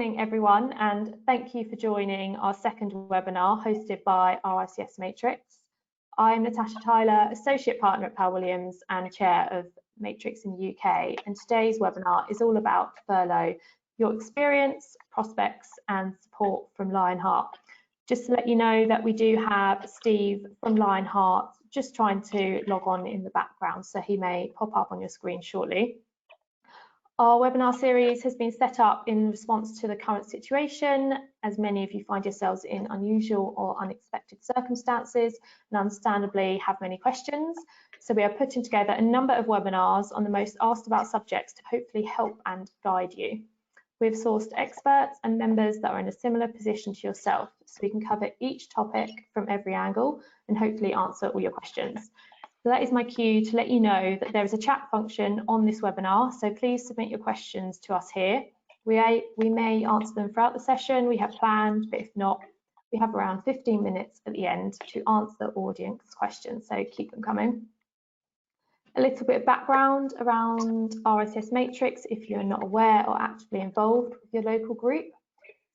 Good morning, everyone, and thank you for joining our second webinar hosted by RICS Matrix. I'm Natasha Tyler, Associate Partner at Powell Williams and Chair of Matrix in the UK, and today's webinar is all about Furlough, your experience, prospects and support from Lionheart. Just to let you know that we do have Steve from Lionheart just trying to log on in the background, so he may pop up on your screen shortly. Our webinar series has been set up in response to the current situation, as many of you find yourselves in unusual or unexpected circumstances and understandably have many questions. So we are putting together a number of webinars on the most asked about subjects to hopefully help and guide you. We've sourced experts and members that are in a similar position to yourself, so we can cover each topic from every angle and hopefully answer all your questions. So that is my cue to let you know that there is a chat function on this webinar, so please submit your questions to us here. We may answer them throughout the session, we have planned, but if not, we have around 15 minutes at the end to answer audience questions, so keep them coming. A little bit of background around RICS Matrix if you're not aware or actively involved with your local group.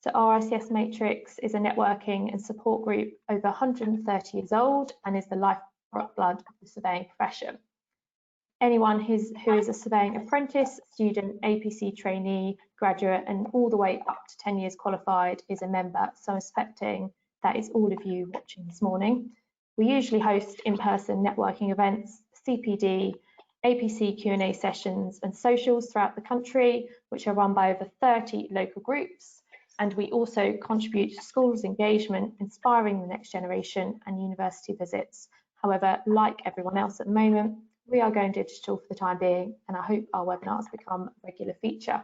So RICS Matrix is a networking and support group over 130 years old and is the lifeblood of the surveying profession. Anyone who is a surveying apprentice, student, APC trainee, graduate and all the way up to 10 years qualified is a member, so I'm expecting that is all of you watching this morning. We usually host in-person networking events, CPD, APC Q&A sessions and socials throughout the country, which are run by over 30 local groups. And we also contribute to schools engagement, inspiring the next generation and university visits. However, like everyone else at the moment, we are going digital for the time being, and I hope our webinars become a regular feature.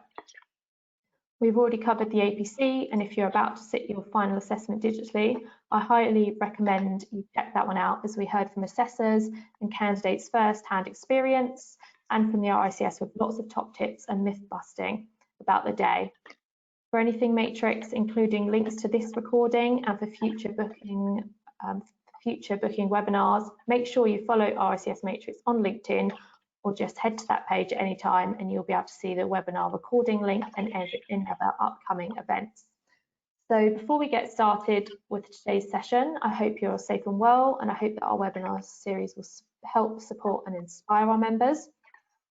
We've already covered the APC, and if you're about to sit your final assessment digitally, I highly recommend you check that one out, as we heard from assessors and candidates first-hand experience, and from the RICS with lots of top tips and myth busting about the day. For anything Matrix, including links to this recording and for future booking webinars, make sure you follow RICS Matrix on LinkedIn or just head to that page at any time and you'll be able to see the webinar recording link and any other upcoming events. So before we get started with today's session, I hope you're safe and well, and I hope that our webinar series will help support and inspire our members.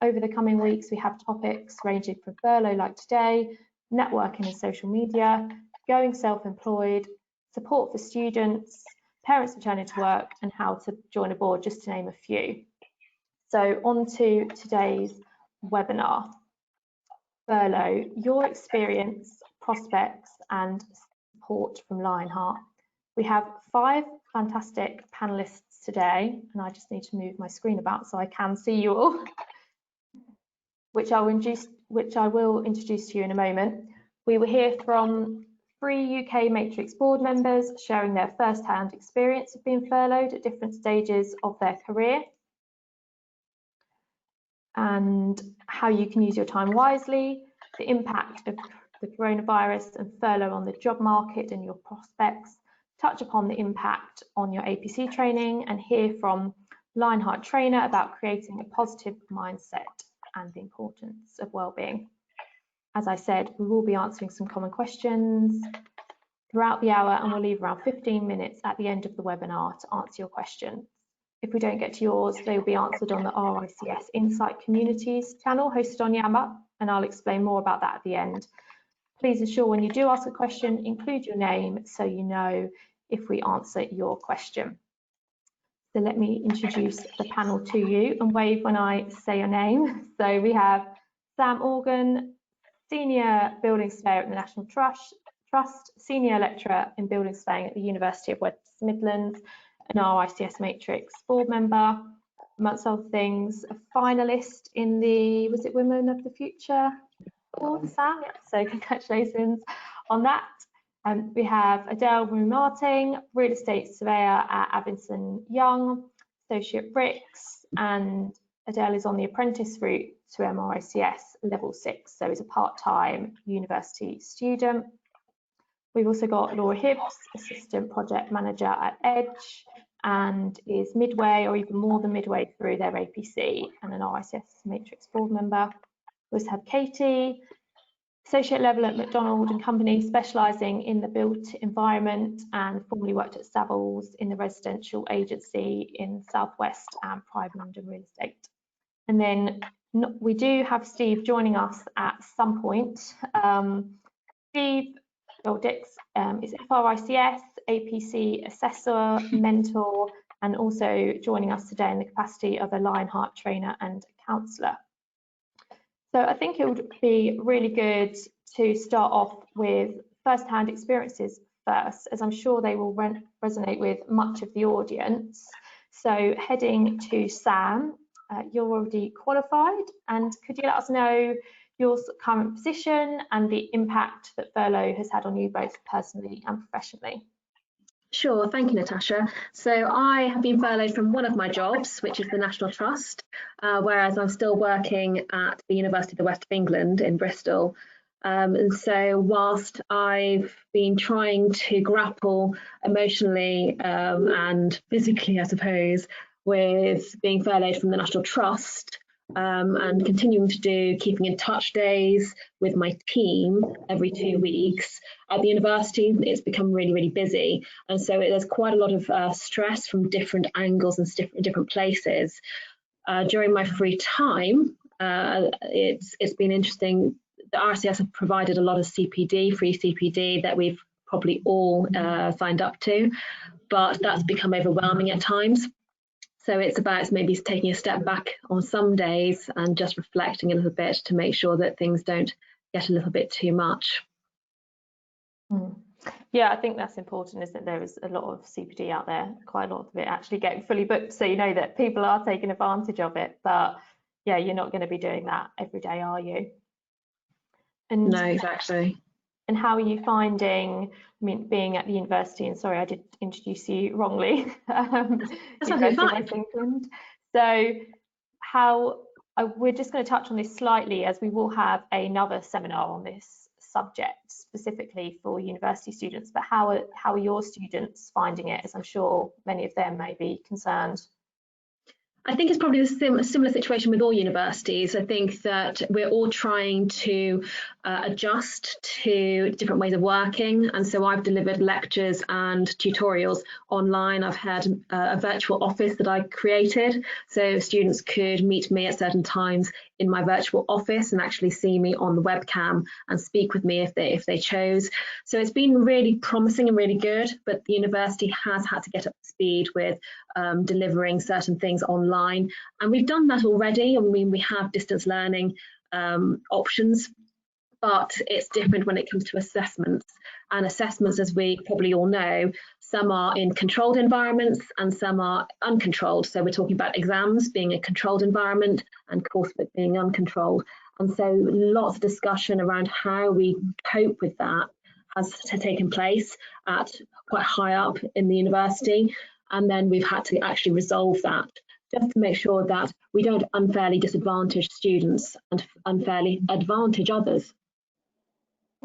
Over the coming weeks, we have topics ranging from furlough like today, networking and social media, going self-employed, support for students, parents returning to work and how to join a board, just to name a few. So on to today's webinar. Furlough, your experience, prospects and support from Lionheart. We have 5 fantastic panelists today, and I just need to move my screen about so I can see you all, which I will introduce to you in a moment. We will hear from 3 UK Matrix board members sharing their first-hand experience of being furloughed at different stages of their career and how you can use your time wisely, the impact of the coronavirus and furlough on the job market and your prospects, touch upon the impact on your APC training, and hear from Lionheart trainer about creating a positive mindset and the importance of well-being. As I said, we will be answering some common questions throughout the hour, and we'll leave around 15 minutes at the end of the webinar to answer your questions. If we don't get to yours, they will be answered on the RICS Insight Communities channel hosted on Yammer, and I'll explain more about that at the end. Please ensure when you do ask a question, include your name so you know if we answer your question. So let me introduce the panel to you and wave when I say your name. So we have Sam Organ, Senior Building Surveyor at the National Trust, Senior Lecturer in Building Surveying at the University of West Midlands, an RICS Matrix board member, amongst other things, a finalist in the, was it Women of the Future award, Sam? Yeah, so congratulations on that. We have Adele Marting, Real Estate Surveyor at Avinson Young, Associate RICS, and Adele is on the apprentice route to MRICS level 6, so is a part-time university student. We've also got Laura Hibbs, Assistant Project Manager at Edge, and is midway or even more than midway through their APC and an RICS Matrix board member. We also have Katie, associate level at McDonald and Company, specialising in the built environment, and formerly worked at Savills in the residential agency in Southwest and private London real estate. And then we do have Steve joining us at some point. Steve Dix is FRICS, APC assessor, mentor, and also joining us today in the capacity of a Lionheart trainer and counsellor. So I think it would be really good to start off with first-hand experiences first, as I'm sure they will resonate with much of the audience. So heading to Sam, you're already qualified, and could you let us know your current position and the impact that furlough has had on you both personally and professionally? Sure, thank you, Natasha. So I have been furloughed from one of my jobs, which is the National Trust, whereas I'm still working at the University of the West of England in Bristol. And so whilst I've been trying to grapple emotionally and physically, I suppose, with being furloughed from the National Trust, and continuing to do keeping in touch days with my team every 2 weeks. At the university, it's become really, really busy. And so there's quite a lot of stress from different angles and different places. During my free time, it's been interesting. The RICS have provided a lot of CPD, free CPD, that we've probably all signed up to, but that's become overwhelming at times. So it's about maybe taking a step back on some days and just reflecting a little bit to make sure that things don't get a little bit too much. Yeah, I think that's important, isn't it? There is a lot of CPD out there, quite a lot of it actually getting fully booked, so you know that people are taking advantage of it. But yeah, you're not going to be doing that every day, are you? And no, exactly. And how are you finding, I mean, being at the university, and sorry, I did introduce you wrongly. That's okay, fine. England. So we're just going to touch on this slightly, as we will have another seminar on this subject specifically for university students, but how are your students finding it, as I'm sure many of them may be concerned? I think it's probably a similar situation with all universities. I think that we're all trying to adjust to different ways of working. And so I've delivered lectures and tutorials online. I've had a virtual office that I created, so students could meet me at certain times in my virtual office and actually see me on the webcam and speak with me if they chose. So it's been really promising and really good, but the university has had to get up to speed with delivering certain things online, and we've done that already. I mean, we have distance learning options, but it's different when it comes to assessments. And assessments, as we probably all know, some are in controlled environments and some are uncontrolled. So we're talking about exams being a controlled environment and coursework being uncontrolled. And so lots of discussion around how we cope with that has taken place at quite high up in the university. And then we've had to actually resolve that, just to make sure that we don't unfairly disadvantage students and unfairly advantage others.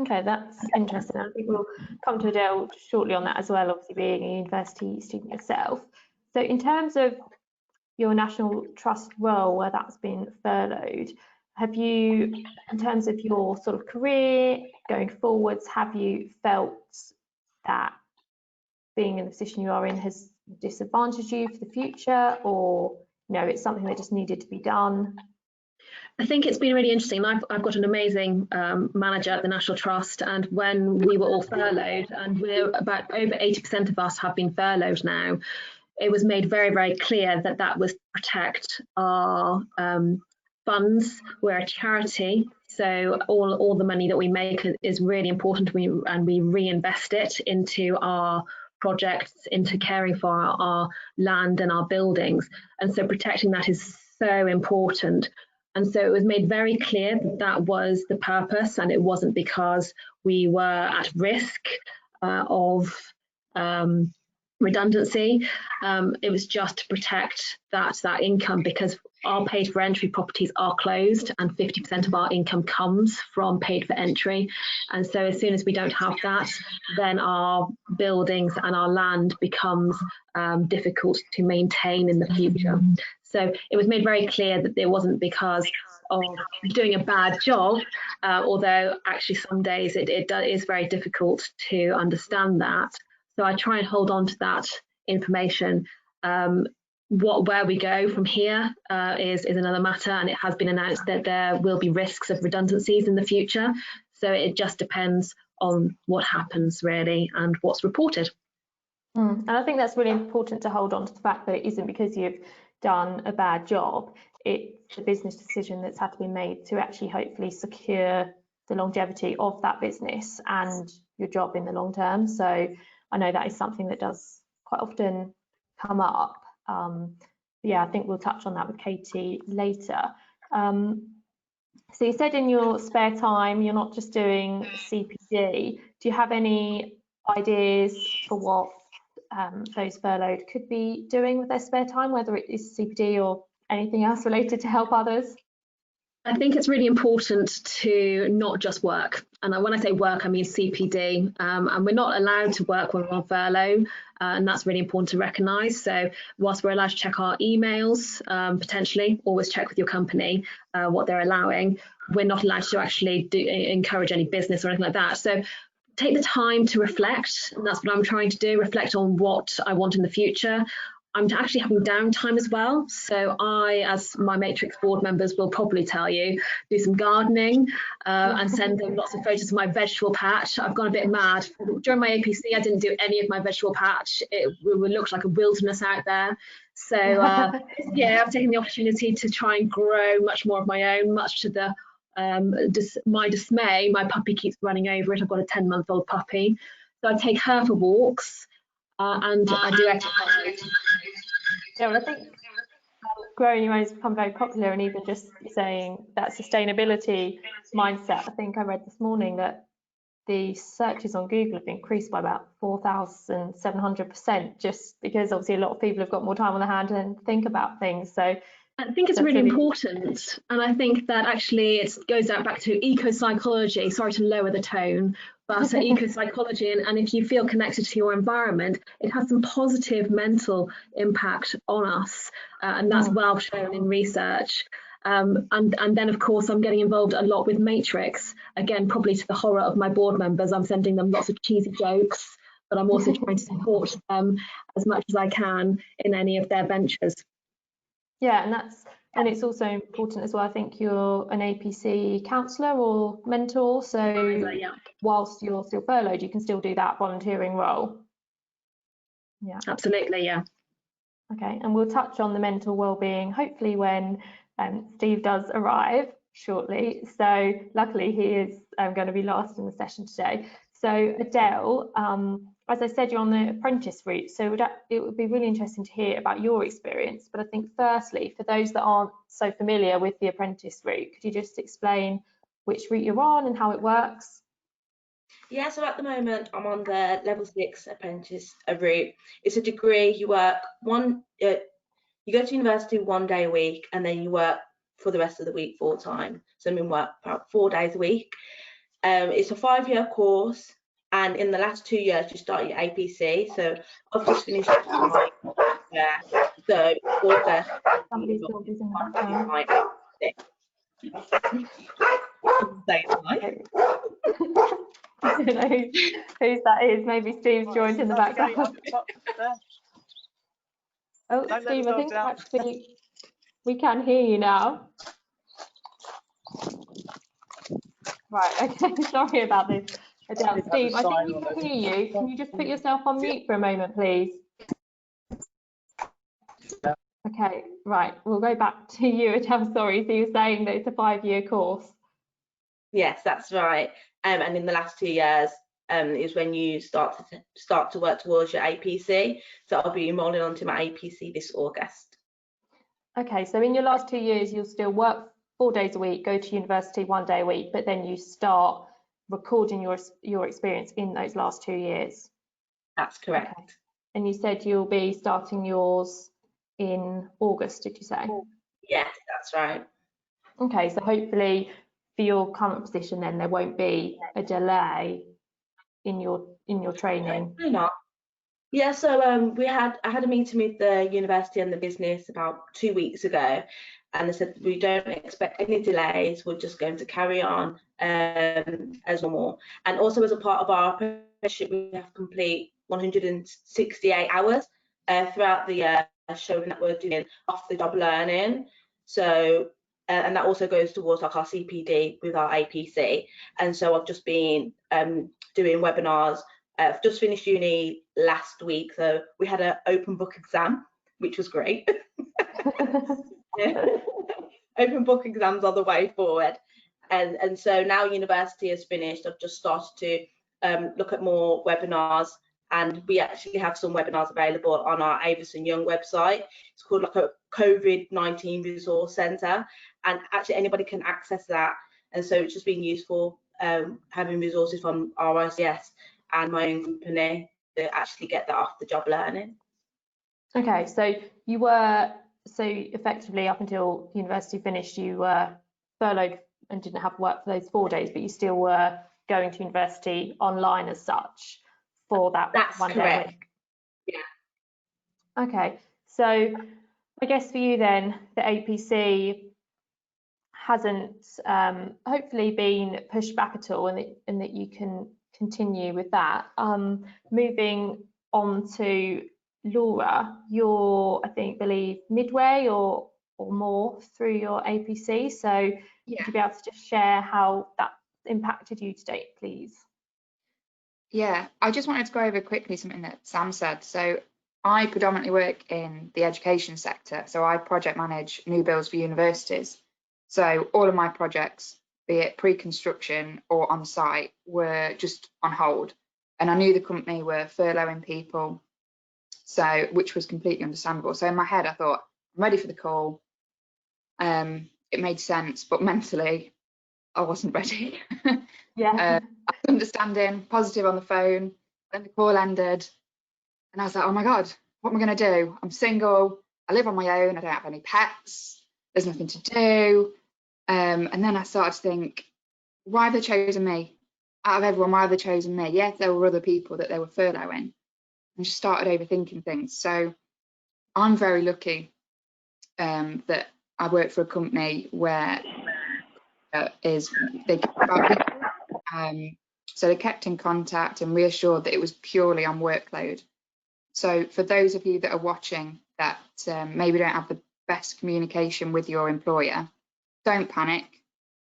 Okay, that's interesting. I think we'll come to Adele shortly on that as well, obviously being a university student yourself. So in terms of your National Trust role, where that's been furloughed, have you, in terms of your sort of career going forwards, have you felt that being in the position you are in has disadvantaged you for the future, or it's something that just needed to be done? I think it's been really interesting. I've got an amazing manager at the National Trust, and when we were all furloughed, and we're about over 80% of us have been furloughed now, it was made very, very clear that that was to protect our funds. We're a charity, so all the money that we make is really important, and we reinvest it into our projects, into caring for our land and our buildings, and so protecting that is so important. And so it was made very clear that that was the purpose, and it wasn't because we were at risk of redundancy. It was just to protect that income, because our paid for entry properties are closed and 50% of our income comes from paid for entry. And so as soon as we don't have that, then our buildings and our land becomes difficult to maintain in the future. So it was made very clear that it wasn't because of doing a bad job, although actually some days it is very difficult to understand that. So I try and hold on to that information. Where we go from here is another matter, and it has been announced that there will be risks of redundancies in the future. So it just depends on what happens really and what's reported. And I think that's really important to hold on to the fact that it isn't because you've done a bad job. It's a business decision that's had to be made to actually hopefully secure the longevity of that business and your job in the long term. So I know that is something that does quite often come up. Yeah, I think we'll touch on that with Katie later. So you said in your spare time, you're not just doing CPD. Do you have any ideas for what those furloughed could be doing with their spare time, whether it is CPD or anything else related to help others? I think it's really important to not just work. And when I say work, I mean CPD. And we're not allowed to work when we're on furlough. And that's really important to recognise. So whilst we're allowed to check our emails, potentially, always check with your company what they're allowing, we're not allowed to actually encourage any business or anything like that. So take the time to reflect. And that's what I'm trying to do, reflect on what I want in the future. I'm actually having downtime as well. So I, as my Matrix board members will probably tell you, do some gardening and send them lots of photos of my vegetable patch. I've gone a bit mad. During my APC, I didn't do any of my vegetable patch. It looked like a wilderness out there. So yeah, I've taken the opportunity to try and grow much more of my own, much to the my dismay. My puppy keeps running over it. I've got a 10-month-old puppy. So I take her for walks and I do exercise. Yeah, well, I think growing your own has become very popular, and even just saying that sustainability mindset. I think I read this morning that the searches on Google have increased by about 4,700%, just because obviously a lot of people have got more time on their hand and think about things. So I think it's really important, and I think that actually it goes back to eco-psychology. Sorry to lower the tone, but eco-psychology, and if you feel connected to your environment, it has some positive mental impact on us, and that's well shown in research. And then, of course, I'm getting involved a lot with Matrix. Again, probably to the horror of my board members, I'm sending them lots of cheesy jokes, but I'm also trying to support them as much as I can in any of their ventures. Yeah, and it's also important as well. I think you're an APC counsellor or mentor, so yeah. Whilst you're still furloughed, you can still do that volunteering role. Yeah, absolutely, yeah. Okay, and we'll touch on the mental well-being hopefully when Steve does arrive shortly. So luckily he is going to be last in the session today. So Adele, as I said, you're on the apprentice route, so it would be really interesting to hear about your experience. But I think firstly, for those that aren't so familiar with the apprentice route, could you just explain which route you're on and how it works? Yeah, so at the moment I'm on the level 6 apprentice route. It's a degree. You work you go to university 1 day a week, and then you work for the rest of the week full time. So I mean, work about 4 days a week. It's a 5-year course, and in the last 2 years you start your APC. So I've just finished my so also Somebody's dog is in the background. I don't know whose that is. Maybe Steve's joined in the background. Oh, Steve, I think actually we can hear you now. Right, okay, sorry about this. Adele, Steve, I think we can hear you. Can you just put yourself on mute for a moment, please? Okay, right, we'll go back to you, Adele. Sorry, so you're saying that it's a 5-year course? Yes, that's right. And in the last 2 years is when you start to work towards your APC. So I'll be enrolling onto my APC this August. Okay, so in your last 2 years, you'll still work 4 days a week, go to university 1 day a week, but then you start recording your experience in those last 2 years. That's correct. Okay. And you said you'll be starting yours in August, did you say? Yes, that's right. Okay, so hopefully for your current position then there won't be a delay in your training. Why not? Yeah, so I had a meeting with the university and the business about 2 weeks ago, and they said we don't expect any delays. We're just going to carry on as normal. And also, as a part of our apprenticeship, we have to complete 168 hours throughout the year, showing that we're doing off-the-job learning. So, and that also goes towards like our CPD with our APC. And so I've just been doing webinars. I've just finished uni last week, so we had an open book exam, which was great. Open book exams are the way forward, and so now university is finished. I've just started to look at more webinars, and we actually have some webinars available on our Avis and Young website. It's called like a COVID-19 resource centre, and actually anybody can access that. And so it's just been useful having resources from RICS and my own company to actually get that off the job learning. Okay, so you were, so effectively up until university finished, you were furloughed and didn't have work for those 4 days, but you still were going to university online as such for that That's 1 correct. day week. Yeah. Okay, so I guess for you then, the APC hasn't hopefully been pushed back at all, and that you can continue with that. Moving on to Laura, you're, I believe midway or more through your APC. So Yeah. would you be able to just share how that impacted you to date, please? Yeah, I just wanted to go over quickly something that Sam said. So I predominantly work in the education sector. So I project manage new builds for universities. So all of my projects, be it pre-construction or on site, were just on hold. And I knew the company were furloughing people, so which was completely understandable. So in my head, I thought, I'm ready for the call. It made sense, but mentally, I wasn't ready. Yeah. I was understanding, positive on the phone. Then the call ended, and I was like, oh my God, what am I going to do? I'm single. I live on my own. I don't have any pets. There's nothing to do. And then I started to think, why have they chosen me? Out of everyone, why have they chosen me? Yes, there were other people that they were furloughing. And just started overthinking things. So I'm very lucky that I work for a company where they care about people. So they kept in contact and reassured that it was purely on workload. So for those of you that are watching that maybe don't have the best communication with your employer, don't panic.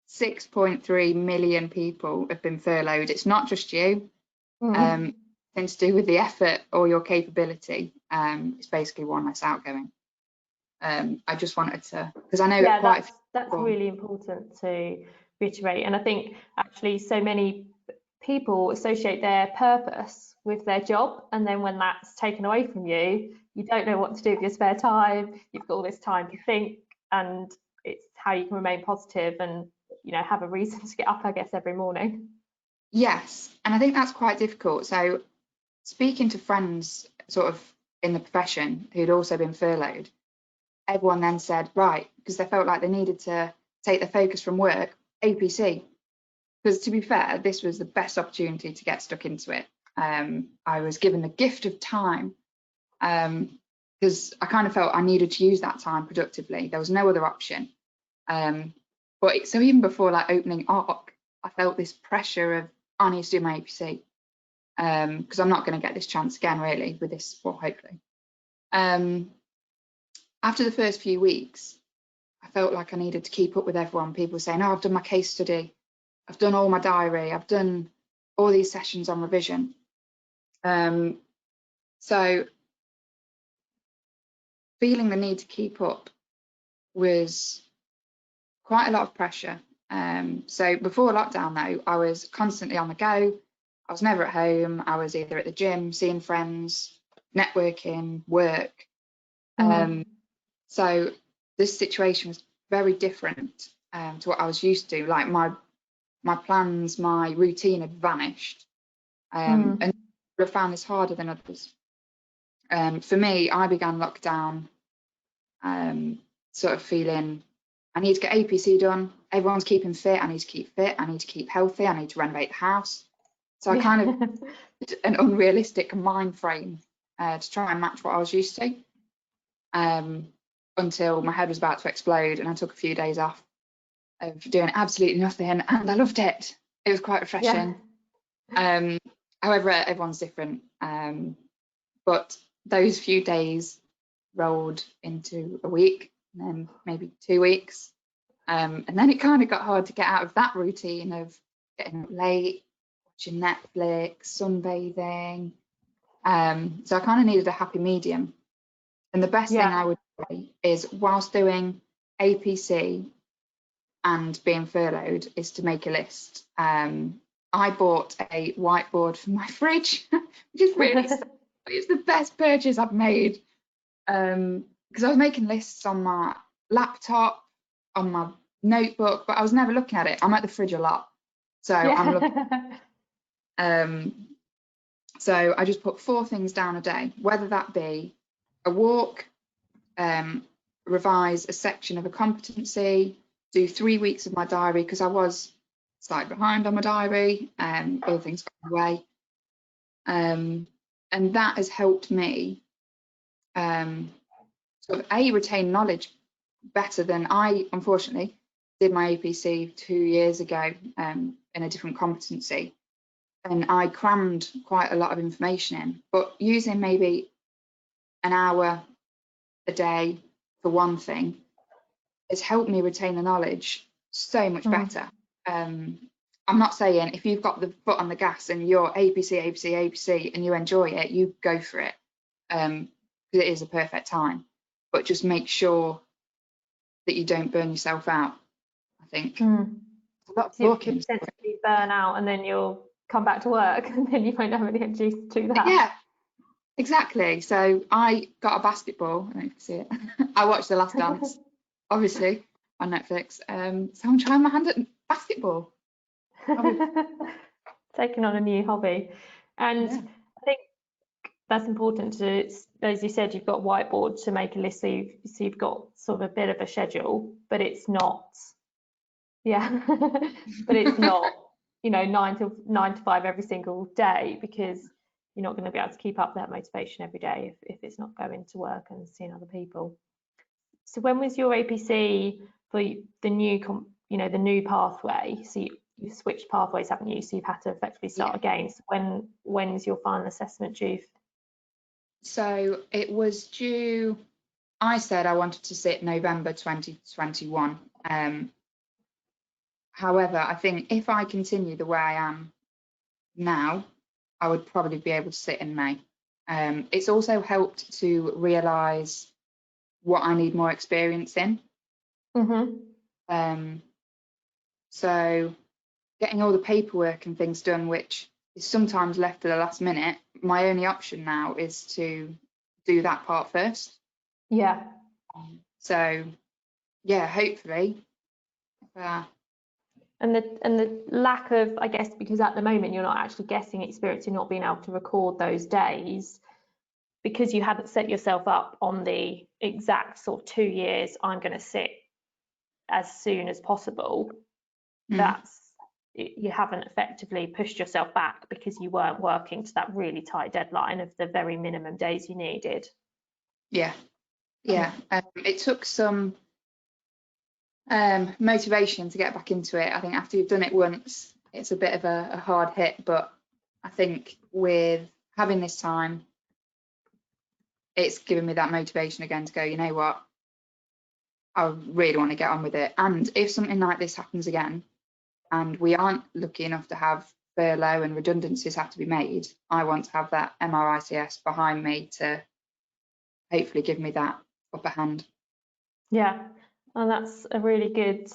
6.3 million people have been furloughed. It's not just you. Things to do with the effort or your capability. It's basically one less outgoing. I just wanted to, because I know that that's really important to reiterate. And I think actually so many people associate their purpose with their job, and then when that's taken away from you, you don't know what to do with your spare time. You've got all this time to think, and it's how you can remain positive and, you know, have a reason to get up, I guess, every morning. Yes, and I think that's quite difficult. So speaking to friends sort of in the profession who'd also been furloughed, everyone then said, right, because they felt like they needed to take their focus from work, APC. Because to be fair, this was the best opportunity to get stuck into it. I was given the gift of time because I kind of felt I needed to use that time productively. There was no other option. So even before like opening ARC, I felt this pressure of I need to do my APC because I'm not going to get this chance again, really, with this, well, hopefully. After the first few weeks, I felt like I needed to keep up with everyone. People saying, oh, I've done my case study. I've done all my diary. I've done all these sessions on revision. So feeling the need to keep up was quite a lot of pressure. So before lockdown, though, I was constantly on the go. I was never at home. I was either at the gym, seeing friends, networking, work. So this situation was very different to what I was used to. Like my plans, my routine had vanished. And I found this harder than others. For me, I began lockdown sort of feeling I need to get APC done. Everyone's keeping fit. I need to keep fit. I need to keep healthy. I need to renovate the house. So I kind of did an unrealistic mind frame to try and match what I was used to, until my head was about to explode and I took a few days off of doing absolutely nothing, and I loved it. It was quite refreshing. However, everyone's different, but those few days rolled into a week, and then maybe 2 weeks, and then it kind of got hard to get out of that routine of getting up late, watching Netflix, sunbathing. So I kind of needed a happy medium, and the best thing I would say is, whilst doing APC and being furloughed, is to make a list. I bought a whiteboard for my fridge, which is really it's the best purchase I've made, because I was making lists on my laptop, on my notebook, but I was never looking at it. I'm at the fridge a lot, so I'm looking. So I just put 4 things down a day, whether that be a walk, revise a section of a competency, do 3 weeks of my diary, because I was slightly behind on my diary, other things got in the way, and that has helped me sort of retain knowledge better than I, unfortunately, did my APC 2 years ago in a different competency, and I crammed quite a lot of information in, but using maybe an hour a day for one thing has helped me retain the knowledge so much better. I'm not saying if you've got the foot on the gas and you're APC and you enjoy it, you go for it, because it is a perfect time, but just make sure that you don't burn yourself out, I think. A lot of talking. Potentially burn out, and then you'll come back to work and then you won't have any energy to do that. Yeah, exactly. So I got a basketball. I don't know if you can see it. I watched The Last Dance, obviously, on Netflix. So I'm trying my hand at basketball. Taking on a new hobby. And I think that's important to, as you said, you've got a whiteboard to make a list, so you've got sort of a bit of a schedule, but it's not, but it's not, 9 to 5 every single day, because you're not going to be able to keep up that motivation every day if it's not going to work and seeing other people. So when was your APC for the new, the new pathway? So you switched pathways, haven't you? So you've had to effectively start again. So when's your final assessment due? So it was due, I said I wanted to sit November 2021. However, I think if I continue the way I am now, I would probably be able to sit in May. It's also helped to realise what I need more experience in. So getting all the paperwork and things done, which is sometimes left to the last minute, my only option now is to do that part first. So hopefully. And the lack of, I guess, because at the moment you're not actually getting experience, you're not being able to record those days, because you haven't set yourself up on the exact sort of 2 years, I'm going to sit as soon as possible. You haven't effectively pushed yourself back, because you weren't working to that really tight deadline of the very minimum days you needed. It took some motivation to get back into it. I think after you've done it once, it's a bit of a hard hit, but I think with having this time, it's given me that motivation again to go, you know what, I really want to get on with it. And if something like this happens again and we aren't lucky enough to have furlough and redundancies have to be made, I want to have that MRICS behind me to hopefully give me that upper hand. And that's a really good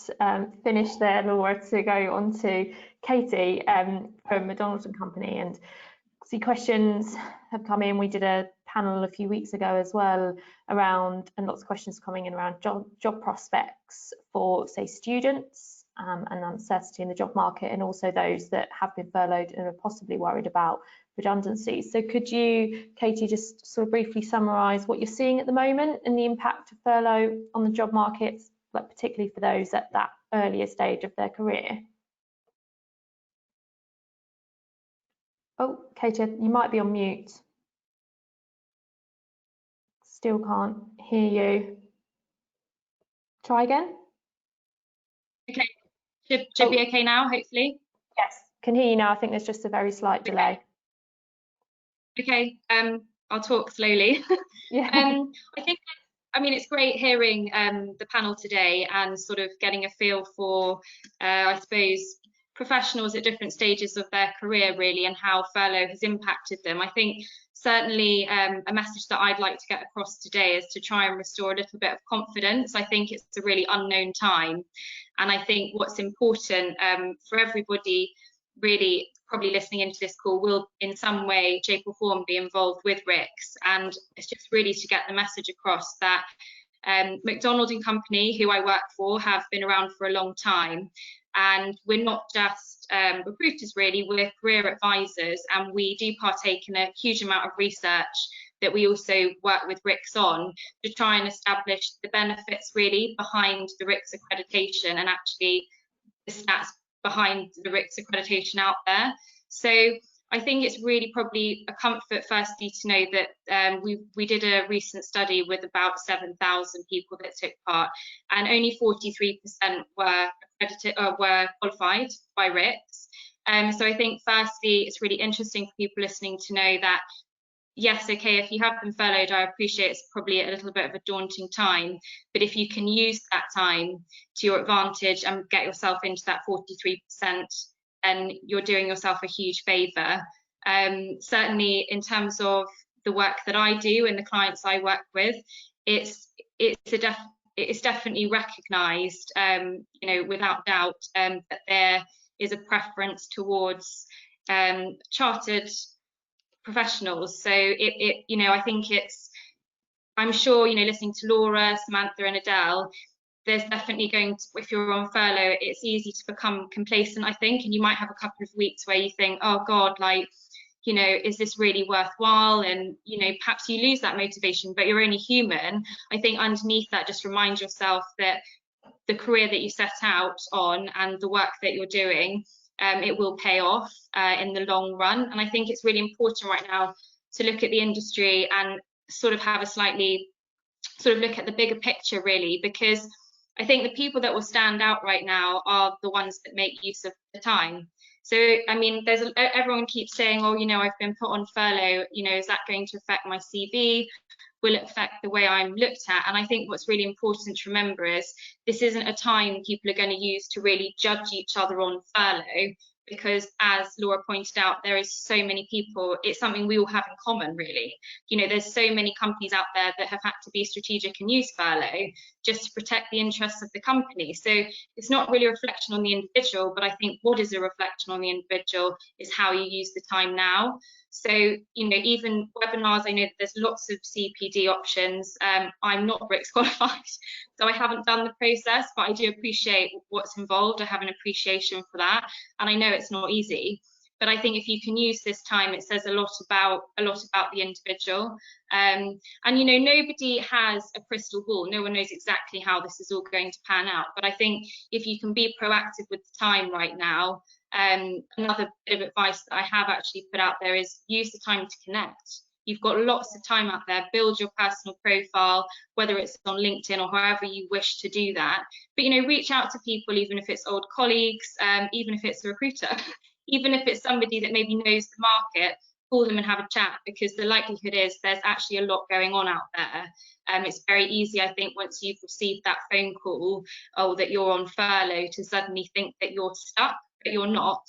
finish there, Laura, to go on to Katie from McDonald & Company. And see, questions have come in. We did a panel a few weeks ago as well around, and lots of questions coming in around job prospects for, say, students and uncertainty in the job market, and also those that have been furloughed and are possibly worried about redundancy. So could you, Katie, just sort of briefly summarise what you're seeing at the moment and the impact of furlough on the job markets, like particularly for those at that earlier stage of their career? Oh, Katie, you might be on mute. Still can't hear you. Try again. Okay, should be okay now, hopefully. Yes, can hear you now. I think there's just a very slight delay. Okay, I'll talk slowly. Yeah. I mean, it's great hearing the panel today and sort of getting a feel for, I suppose, professionals at different stages of their career, really, and how furlough has impacted them. I think certainly a message that I'd like to get across today is to try and restore a little bit of confidence. I think it's a really unknown time, and I think what's important for everybody really probably listening into this call will in some way, shape or form be involved with RICS, and it's just really to get the message across that McDonald & Company, who I work for, have been around for a long time, and we're not just recruiters really, we're career advisors, and we do partake in a huge amount of research that we also work with RICS on to try and establish the benefits really behind the RICS accreditation and actually the stats behind the RICS accreditation out there. So I think it's really probably a comfort firstly to know that we did a recent study with about 7,000 people that took part, and only 43% were accredited or were qualified by RICS. So I think firstly it's really interesting for people listening to know that yes, okay, if you have been furloughed, I appreciate it's probably a little bit of a daunting time, but if you can use that time to your advantage and get yourself into that 43%, then you're doing yourself a huge favour. Certainly in terms of the work that I do and the clients I work with, it's definitely recognised, you know, without doubt, that there is a preference towards chartered professionals. So you know, I think I'm sure, you know, listening to Laura, Samantha and Adele, there's definitely going to, if you're on furlough, it's easy to become complacent, I think, and you might have a couple of weeks where you think, oh God, like, you know, is this really worthwhile? And, you know, perhaps you lose that motivation, but you're only human. I think underneath that, just remind yourself that the career that you set out on and the work that you're doing, it will pay off in the long run. And I think it's really important right now to look at the industry and sort of have a slightly sort of look at the bigger picture really, because I think the people that will stand out right now are the ones that make use of the time. So, I mean, everyone keeps saying, oh, you know, I've been put on furlough, you know, is that going to affect my CV? Will it affect the way I'm looked at? And I think what's really important to remember is this isn't a time people are going to use to really judge each other on furlough, because as Laura pointed out, there is so many people, it's something we all have in common really. You know, there's so many companies out there that have had to be strategic and use furlough just to protect the interests of the company. So it's not really a reflection on the individual, but I think what is a reflection on the individual is how you use the time now. So, you know, even webinars, I know that there's lots of CPD options. I'm not RICS qualified, so I haven't done the process, but I do appreciate what's involved. I have an appreciation for that, and I know it's not easy. But I think if you can use this time, it says a lot about the individual. And you know, nobody has a crystal ball. No one knows exactly how this is all going to pan out. But I think if you can be proactive with the time right now, another bit of advice that I have actually put out there is use the time to connect. You've got lots of time out there, build your personal profile, whether it's on LinkedIn or however you wish to do that. But, you know, reach out to people, even if it's old colleagues, even if it's a recruiter, even if it's somebody that maybe knows the market, call them and have a chat, because the likelihood is there's actually a lot going on out there. It's very easy, I think, once you've received that phone call, oh, that you're on furlough, to suddenly think that you're stuck, but you're not.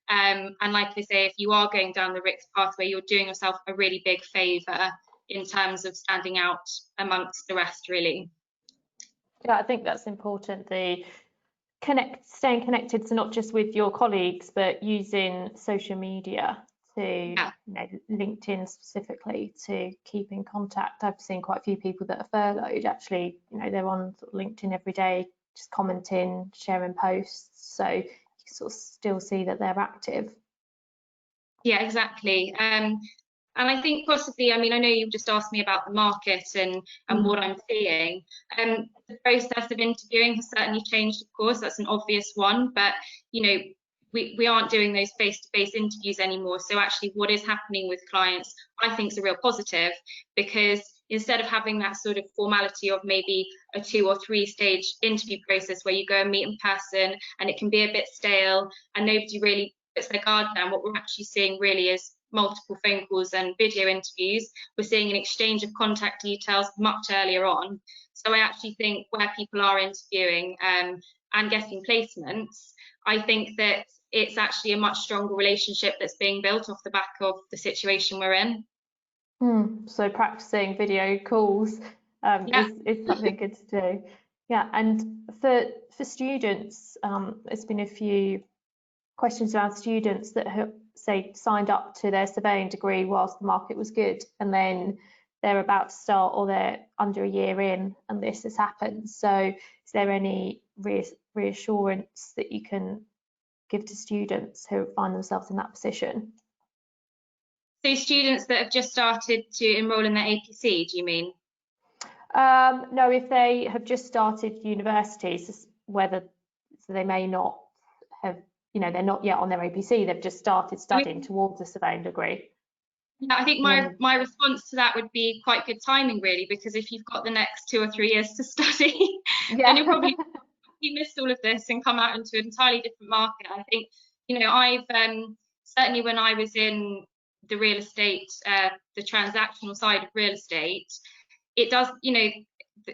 And like I say, if you are going down the RICS pathway, you're doing yourself a really big favour in terms of standing out amongst the rest, really. Yeah, I think that's important. Staying connected, so not just with your colleagues, but using social media to, you know, LinkedIn specifically, to keep in contact. I've seen quite a few people that are furloughed, actually, you know, they're on sort of LinkedIn every day, just commenting, sharing posts. So you can sort of still see that they're active. Yeah, exactly. And I think possibly, I mean, I know you've just asked me about the market and what I'm seeing. The process of interviewing has certainly changed, of course, that's an obvious one, but, you know, we aren't doing those face-to-face interviews anymore. So actually what is happening with clients, I think is a real positive, because instead of having that sort of formality of maybe a 2 or 3 stage interview process where you go and meet in person and it can be a bit stale and nobody really puts their guard down, what we're actually seeing really is multiple phone calls and video interviews. We're seeing an exchange of contact details much earlier on. So I actually think where people are interviewing and getting placements, I think that it's actually a much stronger relationship that's being built off the back of the situation we're in. So practicing video calls is something good to do. Yeah, and for students, there's been a few questions around students that have, say, signed up to their surveying degree whilst the market was good, and then they're about to start or they're under a year in and this has happened. So is there any reassurance that you can give to students who find themselves in that position? So students that have just started to enrol in their APC, do you mean? No, if they have just started universities, whether so they may not have, you know, they're not yet on their APC, they've just started studying towards a surveying degree. Yeah, I think my response to that would be quite good timing, really, because if you've got the next 2 or 3 years to study, then you'll probably missed all of this and come out into an entirely different market. I think, you know, I've certainly when I was in the real estate, the transactional side of real estate, it does, you know,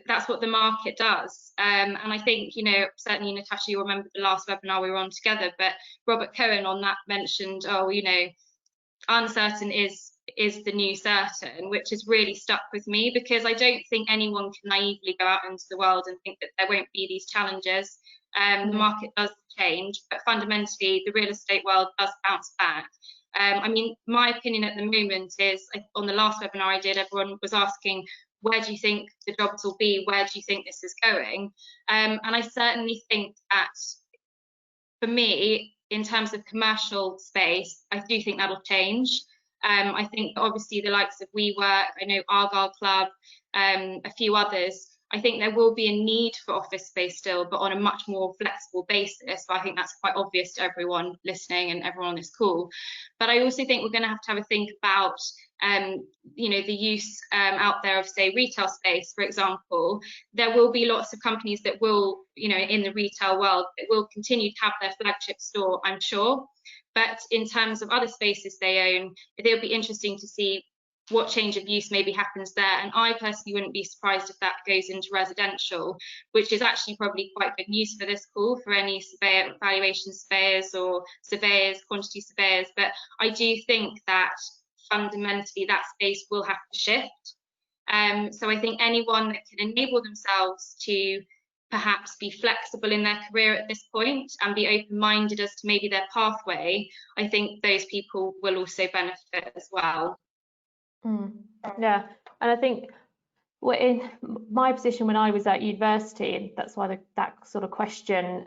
that's what the market does. And I think, you know, certainly Natasha, you'll remember the last webinar we were on together, but Robert Cohen on that mentioned, oh, you know, uncertain is the new certain, which has really stuck with me, because I don't think anyone can naively go out into the world and think that there won't be these challenges. The market does change, but fundamentally the real estate world does bounce back. I mean, my opinion at the moment is, on the last webinar I did, everyone was asking, where do you think the jobs will be? Where do you think this is going? And I certainly think that, for me, in terms of commercial space, I do think that'll change. I think obviously the likes of WeWork, I know Argyle Club, a few others, I think there will be a need for office space still, but on a much more flexible basis. So I think that's quite obvious to everyone listening and everyone on this call. But I also think we're going to have a think about, you know, the use out there of, say, retail space, for example. There will be lots of companies that will, you know, in the retail world, that will continue to have their flagship store, I'm sure. But in terms of other spaces they own, it'll be interesting to see what change of use maybe happens there. And I personally wouldn't be surprised if that goes into residential, which is actually probably quite good news for this call for any surveyor, valuation surveyors or surveyors, quantity surveyors. But I do think that fundamentally that space will have to shift. So I think anyone that can enable themselves to perhaps be flexible in their career at this point and be open-minded as to maybe their pathway, I think those people will also benefit as well. Yeah, and I think in my position when I was at university, and that's why that sort of question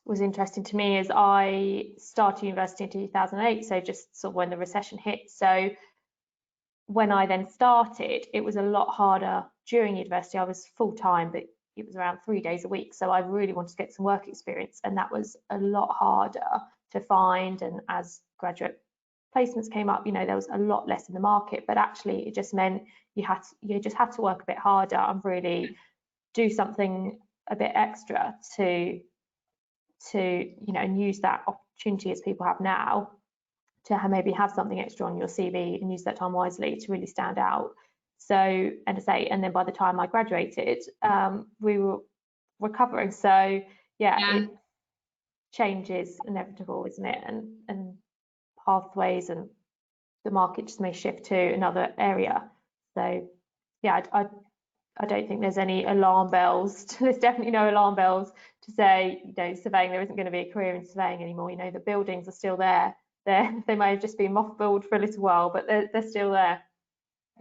was interesting to me, is I started university in 2008, so just sort of when the recession hit. So when I then started, it was a lot harder during university. I was full-time, but it was around 3 days a week, so I really wanted to get some work experience, and that was a lot harder to find. And as graduate placements came up, you know, there was a lot less in the market, but actually it just meant you just had to work a bit harder and really do something a bit extra to you know, and use that opportunity as people have now to maybe have something extra on your CV and use that time wisely to really stand out. So, and to say, and then by the time I graduated, we were recovering. So yeah. It, change is inevitable, isn't it? And pathways and the market just may shift to another area. So yeah, I don't think there's any alarm bells. There's definitely no alarm bells to say, you know, surveying, there isn't going to be a career in surveying anymore. You know, the buildings are still there. They may have just been mothballed for a little while, but they're still there.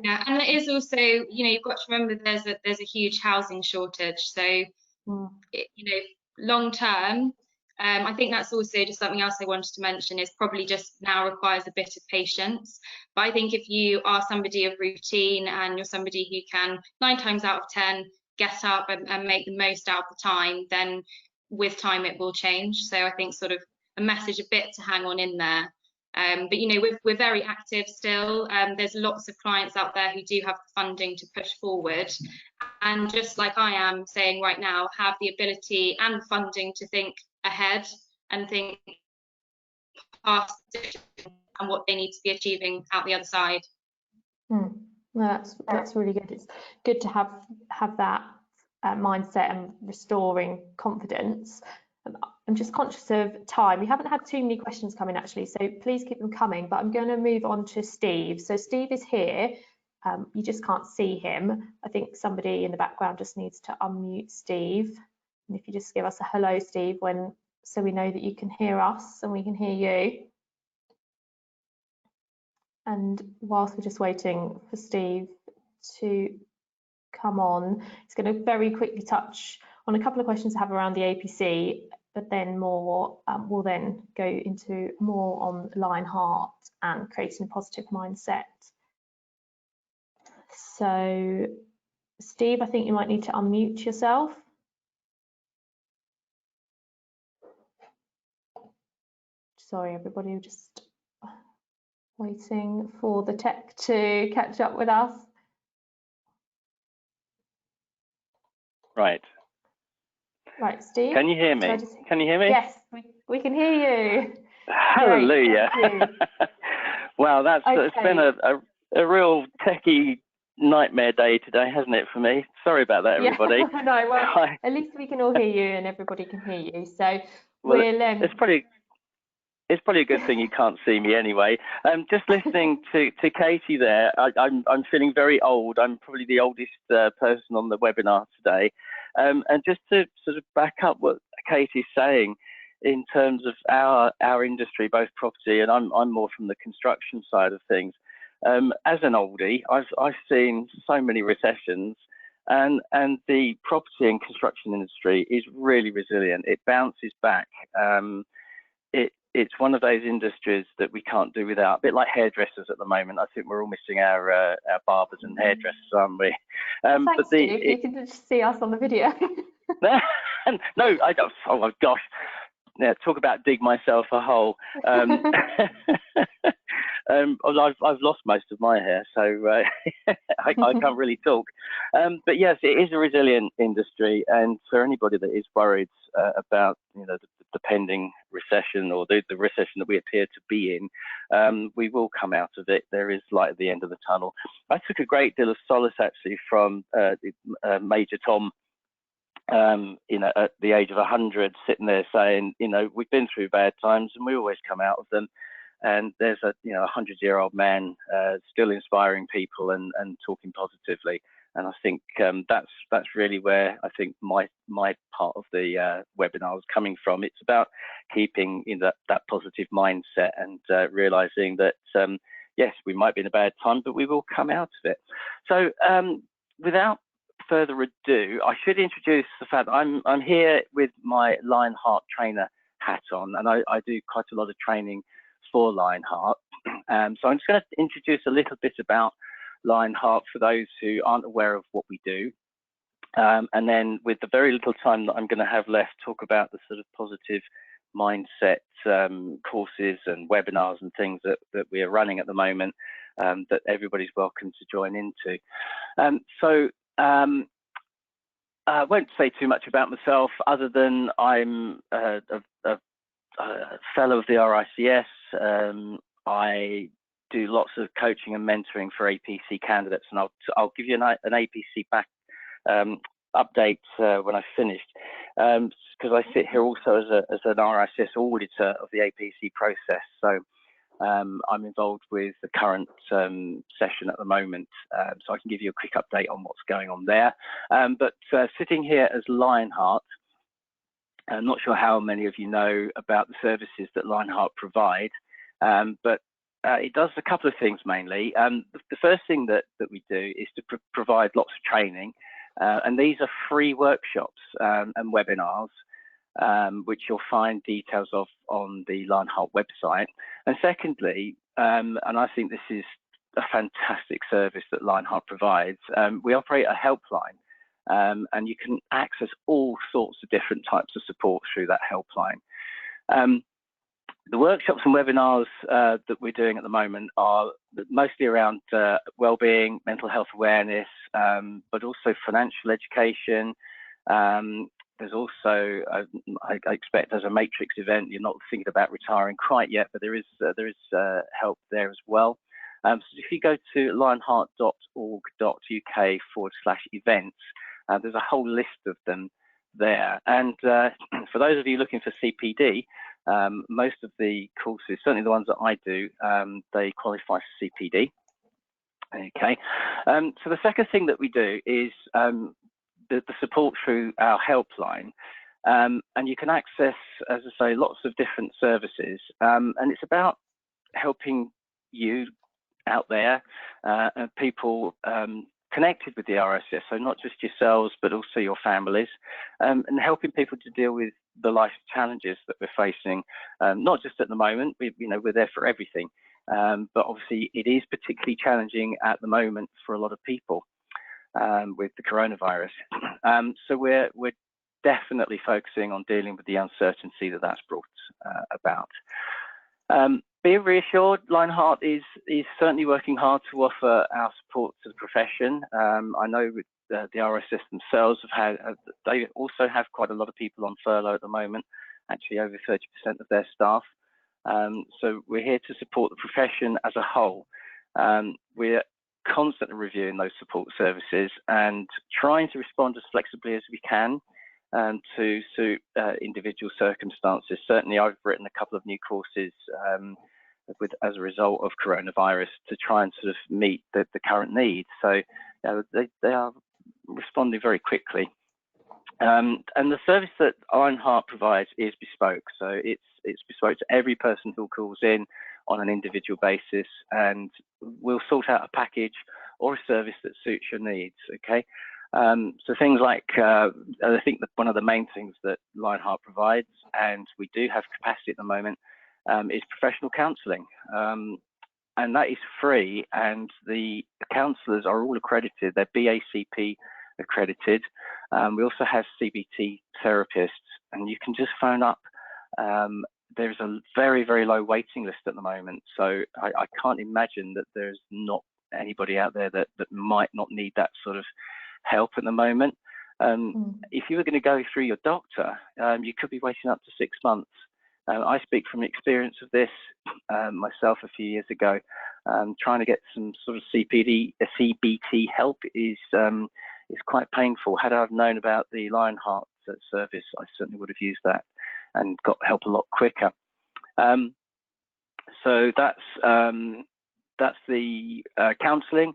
Yeah, and it is also, you know, you've got to remember there's a huge housing shortage. So, you know, long term, I think that's also just something else I wanted to mention, is probably just now requires a bit of patience. But I think if you are somebody of routine and you're somebody who can 9 times out of 10 get up and make the most out of the time, then with time it will change. So I think sort of a message a bit to hang on in there. But you know, we're very active still. There's lots of clients out there who do have the funding to push forward, and just like I am saying right now, have the ability and the funding to think ahead and think past and what they need to be achieving out the other side. No, that's really good. It's good to have that mindset and restoring confidence. I'm just conscious of time. We haven't had too many questions coming actually, so please keep them coming, but I'm going to move on to Steve. So Steve is here. You just can't see him. I think somebody in the background just needs to unmute Steve. And if you just give us a hello, Steve, so we know that you can hear us and we can hear you. And whilst we're just waiting for Steve to come on, he's going to very quickly touch on a couple of questions I have around the APC, but then more, we'll then go into more on Lionheart and creating a positive mindset. So, Steve, I think you might need to unmute yourself. Sorry, everybody, we're just waiting for the tech to catch up with us. Right. Right, Steve. Can you hear me? Can you hear me? Yes, we can hear you. Hallelujah. Wow, that's okay. It's been a real techie nightmare day today, hasn't it, for me? Sorry about that, everybody. Yeah, no, well, at least we can all hear you and everybody can hear you. So well, it's probably a good thing you can't see me anyway. Just listening to Katie there, I'm feeling very old. I'm probably the oldest person on the webinar today. And just to sort of back up what Katie's saying in terms of our industry, both property, and I'm more from the construction side of things. As an oldie, I've seen so many recessions, and the property and construction industry is really resilient. It bounces back. It's one of those industries that we can't do without. A bit like hairdressers at the moment. I think we're all missing our barbers and hairdressers, aren't we? Thanks, but Steve. You can just see us on the video. No, I don't. Oh my gosh. Yeah, talk about dig myself a hole. I've lost most of my hair, so I can't really talk. But yes, it is a resilient industry, and for anybody that is worried about the pending recession or the recession that we appear to be in, we will come out of it. There is light at the end of the tunnel. I took a great deal of solace actually from Major Tom. At the age of 100, sitting there saying, we've been through bad times and we always come out of them. And there's a 100-year-old man still inspiring people and talking positively. And I think that's really where I think my part of the webinar was coming from. It's about keeping that positive mindset and realizing that yes, we might be in a bad time, but we will come out of it. So without further ado, I should introduce the fact that I'm here with my Lionheart trainer hat on, and I do quite a lot of training for Lionheart. So I'm just going to introduce a little bit about Lionheart for those who aren't aware of what we do. And then with the very little time that I'm going to have left, talk about the sort of positive mindset courses and webinars and things that we are running at the moment that everybody's welcome to join into. I won't say too much about myself other than I'm a fellow of the RICS. I do lots of coaching and mentoring for APC candidates, and I'll give you an APC back update when I've finished, because I sit here also as an RICS auditor of the APC process. So I'm involved with the current session at the moment, so I can give you a quick update on what's going on there. But sitting here as Lionheart, I'm not sure how many of you know about the services that Lionheart provide, but it does a couple of things mainly. The first thing that we do is to provide lots of training And these are free workshops and webinars, which you'll find details of on the Lionheart website. And secondly, and I think this is a fantastic service that Lionheart provides, we operate a helpline, and you can access all sorts of different types of support through that helpline. The workshops and webinars that we're doing at the moment are mostly around well-being, mental health awareness, but also financial education. There's also, I expect, as a Matrix event, you're not thinking about retiring quite yet, but there is help there as well. So if you go to lionheart.org.uk/events, there's a whole list of them there. And for those of you looking for CPD, most of the courses, certainly the ones that I do, they qualify for CPD. Okay. So the second thing that we do is the support through our helpline. And you can access, as I say, lots of different services. And it's about helping you out there and people connected with the RICS, so not just yourselves, but also your families, and helping people to deal with the life challenges that we're facing, not just at the moment. We're there for everything, but obviously it is particularly challenging at the moment for a lot of people with the coronavirus. So we're definitely focusing on dealing with the uncertainty that that's brought about. Be reassured, Lionheart is certainly working hard to offer our support to the profession. I know with the RICS themselves they also have quite a lot of people on furlough at the moment, actually over 30% of their staff. So we're here to support the profession as a whole. We're constantly reviewing those support services and trying to respond as flexibly as we can to suit individual circumstances. Certainly, I've written a couple of new courses as a result of coronavirus to try and sort of meet the current needs. So they are responding very quickly. And the service that Lionheart provides is bespoke. So it's bespoke to every person who calls in on an individual basis, and we'll sort out a package or a service that suits your needs. Okay. So things like, I think that one of the main things that Lionheart provides, and we do have capacity at the moment, is professional counselling. And that is free, and the counsellors are all accredited. They're BACP accredited. We also have CBT therapists, and you can just phone up. There's a very, very low waiting list at the moment. So I can't imagine that there's not anybody out there that might not need that sort of help at the moment. If you were going to go through your doctor, you could be waiting up to 6 months. I speak from experience of this myself a few years ago. Trying to get some sort of CBT help is quite painful. Had I known about the Lionheart service, I certainly would have used that and got help a lot quicker. So that's the counselling.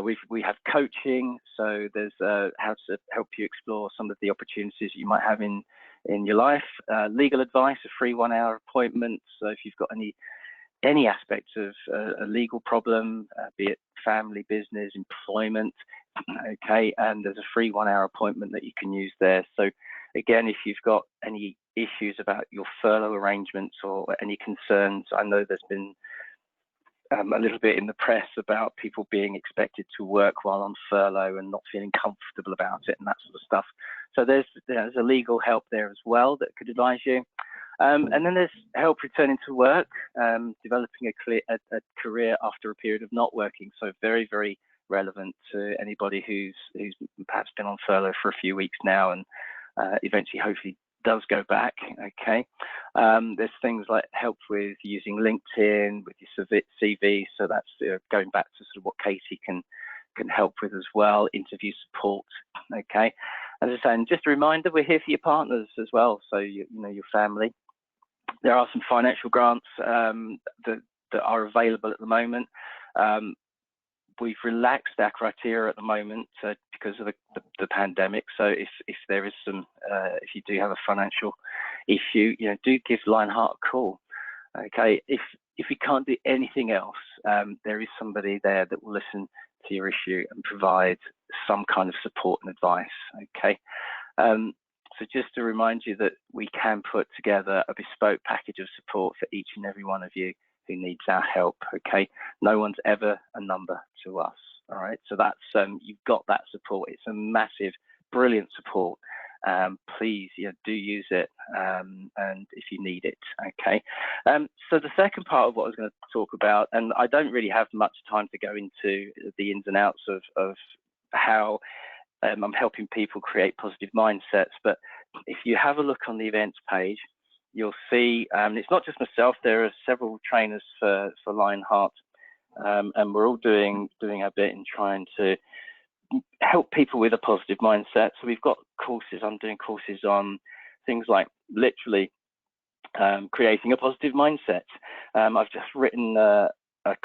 We have coaching, so there's how to help you explore some of the opportunities you might have in your life. Legal advice, a free 1-hour appointment. So if you've got any aspect of a legal problem, be it family, business, employment, okay, and there's a free 1-hour appointment that you can use there. So again, if you've got any issues about your furlough arrangements or any concerns, I know there's been a little bit in the press about people being expected to work while on furlough and not feeling comfortable about it and that sort of stuff. So there's a legal help there as well that could advise you. And then there's help returning to work, developing a career after a period of not working. So very, very relevant to anybody who's perhaps been on furlough for a few weeks now and eventually hopefully does go back. Okay. There's things like help with using LinkedIn with your CV. So that's going back to sort of what Katie can help with as well. Interview support. Okay. As I say, and just a reminder, we're here for your partners as well. So your family. There are some financial grants that are available at the moment. We've relaxed our criteria at the moment because of the pandemic. So if there is if you do have a financial issue, do give Lionheart a call. Okay, if we can't do anything else, there is somebody there that will listen to your issue and provide some kind of support and advice. Okay. So just to remind you that we can put together a bespoke package of support for each and every one of you who needs our help. Okay. No one's ever a number to us. All right. So that's you've got that support. It's a massive, brilliant support. Please, do use it, and if you need it. Okay. So the second part of what I was going to talk about, and I don't really have much time to go into the ins and outs of how I'm helping people create positive mindsets, but if you have a look on the events page, you'll see it's not just myself. There are several trainers for Lionheart, and we're all doing our bit in trying to help people with a positive mindset. So we've got courses. I'm doing courses on things like literally creating a positive mindset. I've just written a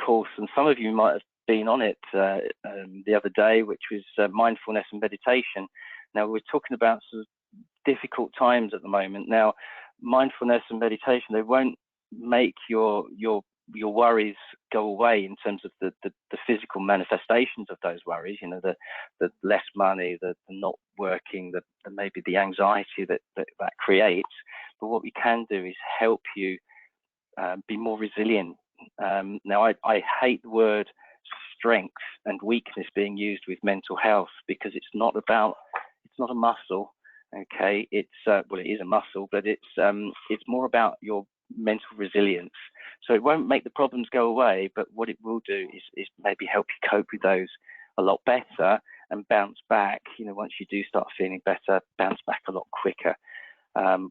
course, and some of you might have been on it the other day, which was mindfulness and meditation. Now, we're talking about sort of difficult times at the moment. Now, mindfulness and meditation, they won't make your worries go away in terms of the physical manifestations of those worries, the less money, the not working, maybe the anxiety that creates. But what we can do is help you be more resilient. Now, I hate the word strength and weakness being used with mental health, because it's not a muscle. Okay, it is a muscle, but it's more about your mental resilience. So it won't make the problems go away, but what it will do is maybe help you cope with those a lot better and bounce back. Once you do start feeling better, bounce back a lot quicker.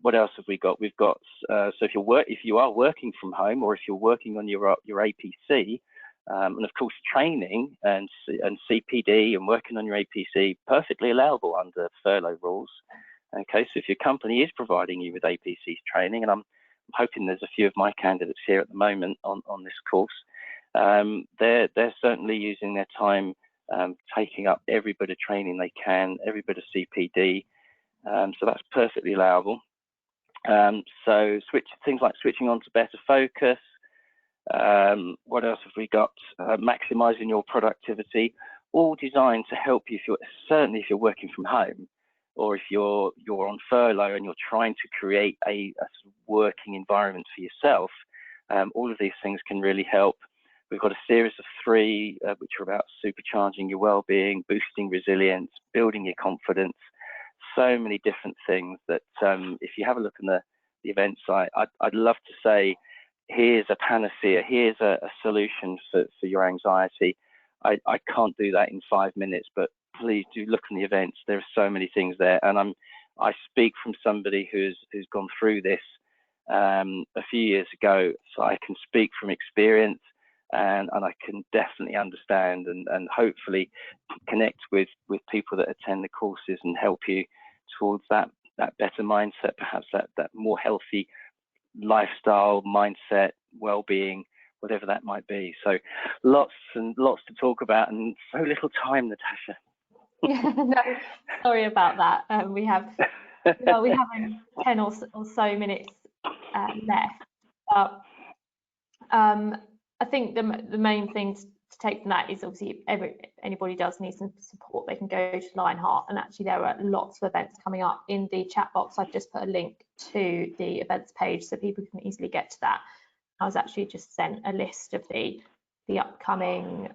What else have we got? We've got so if you are working from home, or if you're working on your APC, and of course training and CPD and working on your APC, perfectly allowable under furlough rules. Okay, so if your company is providing you with APC training, and I'm hoping there's a few of my candidates here at the moment on this course, they're certainly using their time taking up every bit of training they can, every bit of CPD, so that's perfectly allowable. So things like switching on to better focus. What else have we got? Maximizing your productivity, all designed to help you certainly if you're working from home, or if you're on furlough and you're trying to create a working environment for yourself. All of these things can really help. We've got a series of 3 which are about supercharging your well-being, boosting resilience, building your confidence. So many different things that if you have a look on the event site, I'd love to say, here's a panacea, here's a solution for your anxiety. I can't do that in 5 minutes, but please do look on the events. There are so many things there, and I speak from somebody who's gone through this a few years ago, so I can speak from experience, and I can definitely understand and hopefully connect with people that attend the courses and help you towards that better mindset, perhaps that more healthy lifestyle, mindset, well-being, whatever that might be. So lots and lots to talk about, and so little time, Natasha. Yeah, no, sorry about that. We have 10 or so minutes left. But I think the main thing to take from that is obviously anybody does need some support, they can go to Lionheart, and actually there are lots of events coming up. In the chat box I've just put a link to the events page so people can easily get to that. I was actually just sent a list of the upcoming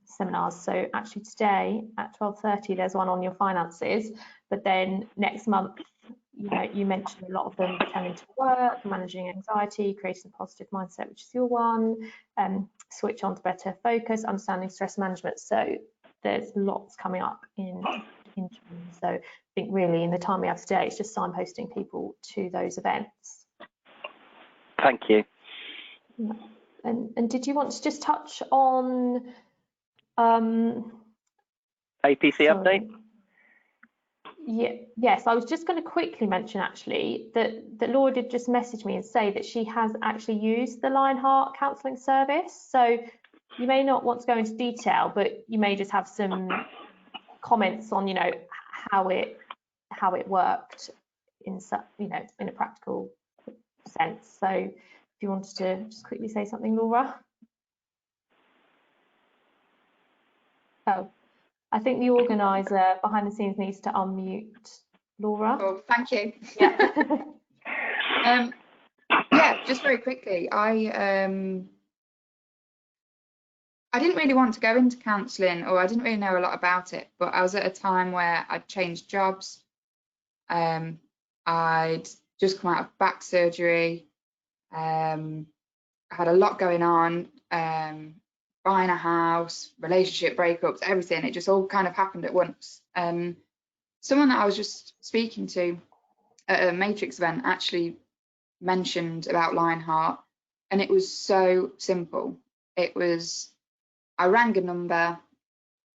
seminars. So actually today at 12:30 there's one on your finances, but then next month, you mentioned a lot of them: returning to work, managing anxiety, creating a positive mindset, which is your one, switch on to better focus, understanding stress management. So there's lots coming up in June. So I think really in the time we have today, it's just signposting people to those events. Thank you. And did you want to just touch on APC update? Yeah, yes, I was just going to quickly mention actually that Laura did just message me and say that she has actually used the Lionheart counselling service. So you may not want to go into detail, but you may just have some comments on how it worked in a practical sense. So if you wanted to just quickly say something, Laura. Oh, I think the organiser behind the scenes needs to unmute Laura. Oh, thank you. Yeah. Yeah, just very quickly, I didn't really want to go into counselling, or I didn't really know a lot about it, but I was at a time where I'd changed jobs. I'd just come out of back surgery. I had a lot going on, buying a house, relationship breakups, everything. It just all kind of happened at once. Someone that I was just speaking to at a Matrix event actually mentioned about Lionheart, and it was so simple. It was, I rang a number.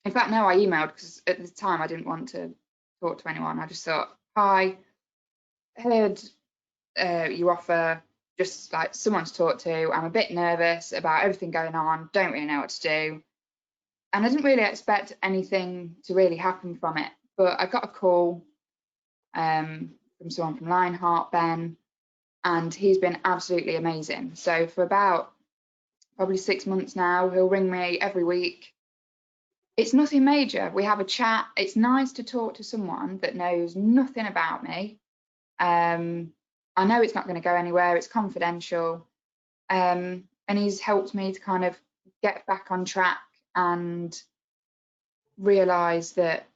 In fact, no, I emailed, because at the time I didn't want to talk to anyone. I just thought, hi, heard you offer just like someone to talk to. I'm a bit nervous about everything going on, don't really know what to do. And I didn't really expect anything to really happen from it, but I got a call from someone from Lionheart, Ben, and he's been absolutely amazing. So for about probably 6 months now, he'll ring me every week. It's nothing major. We have a chat. It's nice to talk to someone that knows nothing about me. I know it's not going to go anywhere. It's confidential. And he's helped me to kind of get back on track and realise that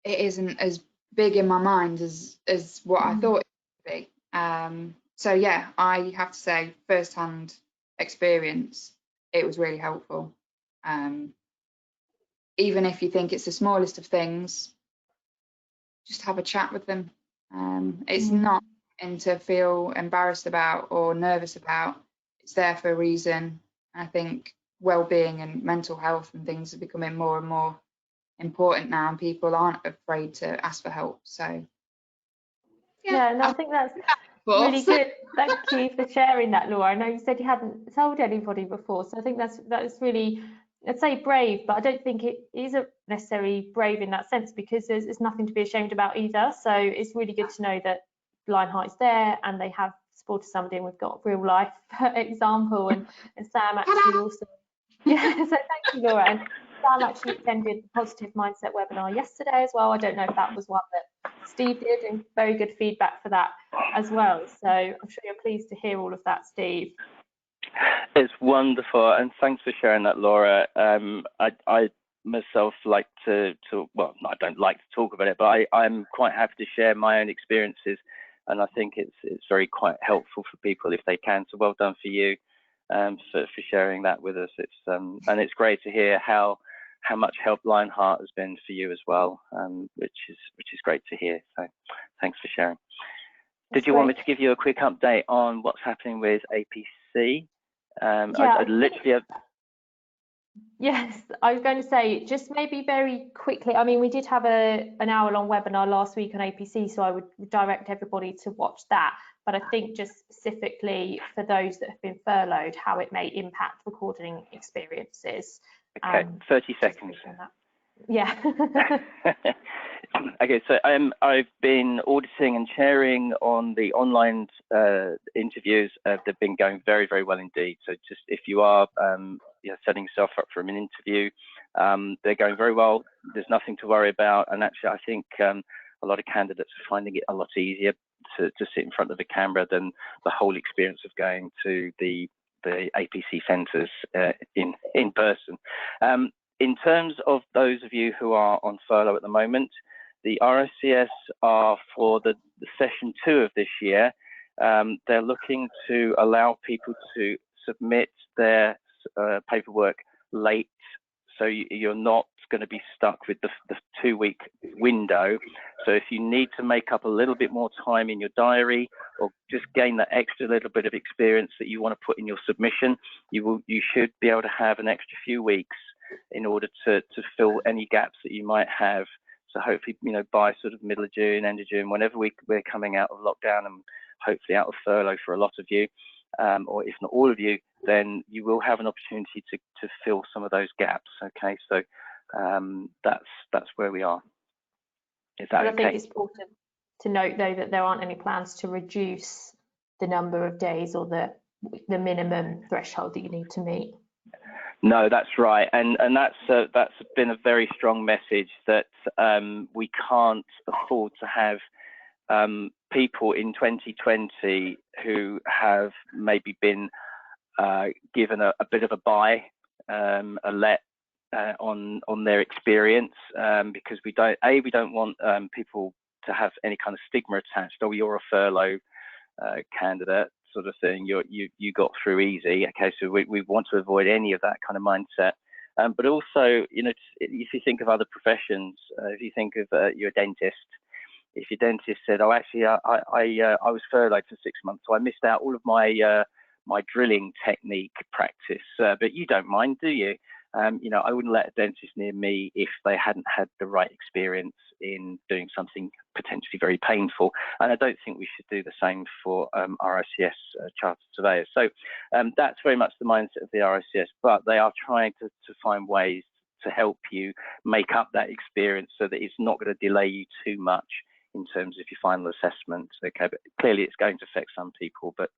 it isn't as big in my mind as what I thought it would be. So yeah, I have to say, first-hand experience, it was really helpful. Even if you think it's the smallest of things, just have a chat with them. It's not something to feel embarrassed about or nervous about. It's there for a reason. I think well-being and mental health and things are becoming more and more important now, and people aren't afraid to ask for help. So yeah, and I think that's really good. Thank you for sharing that, Laura. I know you said you hadn't told anybody before, so I think that's really, I'd say brave, but I don't think it is necessarily brave in that sense, because there's nothing to be ashamed about either. So it's really good to know that Lionheart is there and they have supported somebody, and we've got a real life example. And Sam actually also, yeah, so thank you, Laura. And Sam actually attended the Positive Mindset webinar yesterday as well. I don't know if that was one that Steve did, and very good feedback for that as well. So I'm sure you're pleased to hear all of that, Steve. It's wonderful, and thanks for sharing that, Laura. I myself like to well, I don't like to talk about it, but I'm quite happy to share my own experiences, and I think it's very quite helpful for people if they can. So well done for you for sharing that with us. It's and it's great to hear how much help Lionheart has been for you as well, which is great to hear. So thanks for sharing. Did you want me to give you a quick update on what's happening with APC? Yeah, I literally have... Yes, I was going to say, just maybe very quickly, I mean, we did have an hour-long webinar last week on APC, so I would direct everybody to watch that. But I think just specifically for those that have been furloughed, how it may impact recording experiences. Okay, 30 seconds. Yeah. Okay, so I've been auditing and chairing on the online interviews. They've been going very, very well indeed. So just if you are setting yourself up for an interview, they're going very well. There's nothing to worry about. And actually, I think a lot of candidates are finding it a lot easier to sit in front of the camera than the whole experience of going to the APC centres in person. In terms of those of you who are on furlough at the moment, the RICS are for the session 2 of this year. They're looking to allow people to submit their paperwork late, so you're not going to be stuck with the 2-week window. So if you need to make up a little bit more time in your diary, or just gain that extra little bit of experience that you want to put in your submission, you should be able to have an extra few weeks in order to fill any gaps that you might have. So hopefully, by sort of middle of June, end of June, whenever we're coming out of lockdown and hopefully out of furlough for a lot of you, or if not all of you, then you will have an opportunity to fill some of those gaps. Okay, so that's where we are. Is that okay? I think it's important to note, though, that there aren't any plans to reduce the number of days or the minimum threshold that you need to meet. No, that's right, and that's been a very strong message that we can't afford to have people in 2020 who have maybe been given a bit of a buy, a let on their experience, because we don't want people to have any kind of stigma attached. Oh, you're a furlough candidate, sort of thing. You got through easy. Okay, so we want to avoid any of that kind of mindset. But also, you know, if you think of other professions, if you think of your dentist, if your dentist said, "Oh, actually, I was furloughed for 6 months, so I missed out all of my my drilling technique practice," but you don't mind, do you? You know, I wouldn't let a dentist near me if they hadn't had the right experience in doing something potentially very painful. And I don't think we should do the same for RICS chartered surveyors. So that's very much the mindset of the RICS, but they are trying to find ways to help you make up that experience so that it's not going to delay you too much in terms of your final assessment. Okay, but clearly it's going to affect some people, but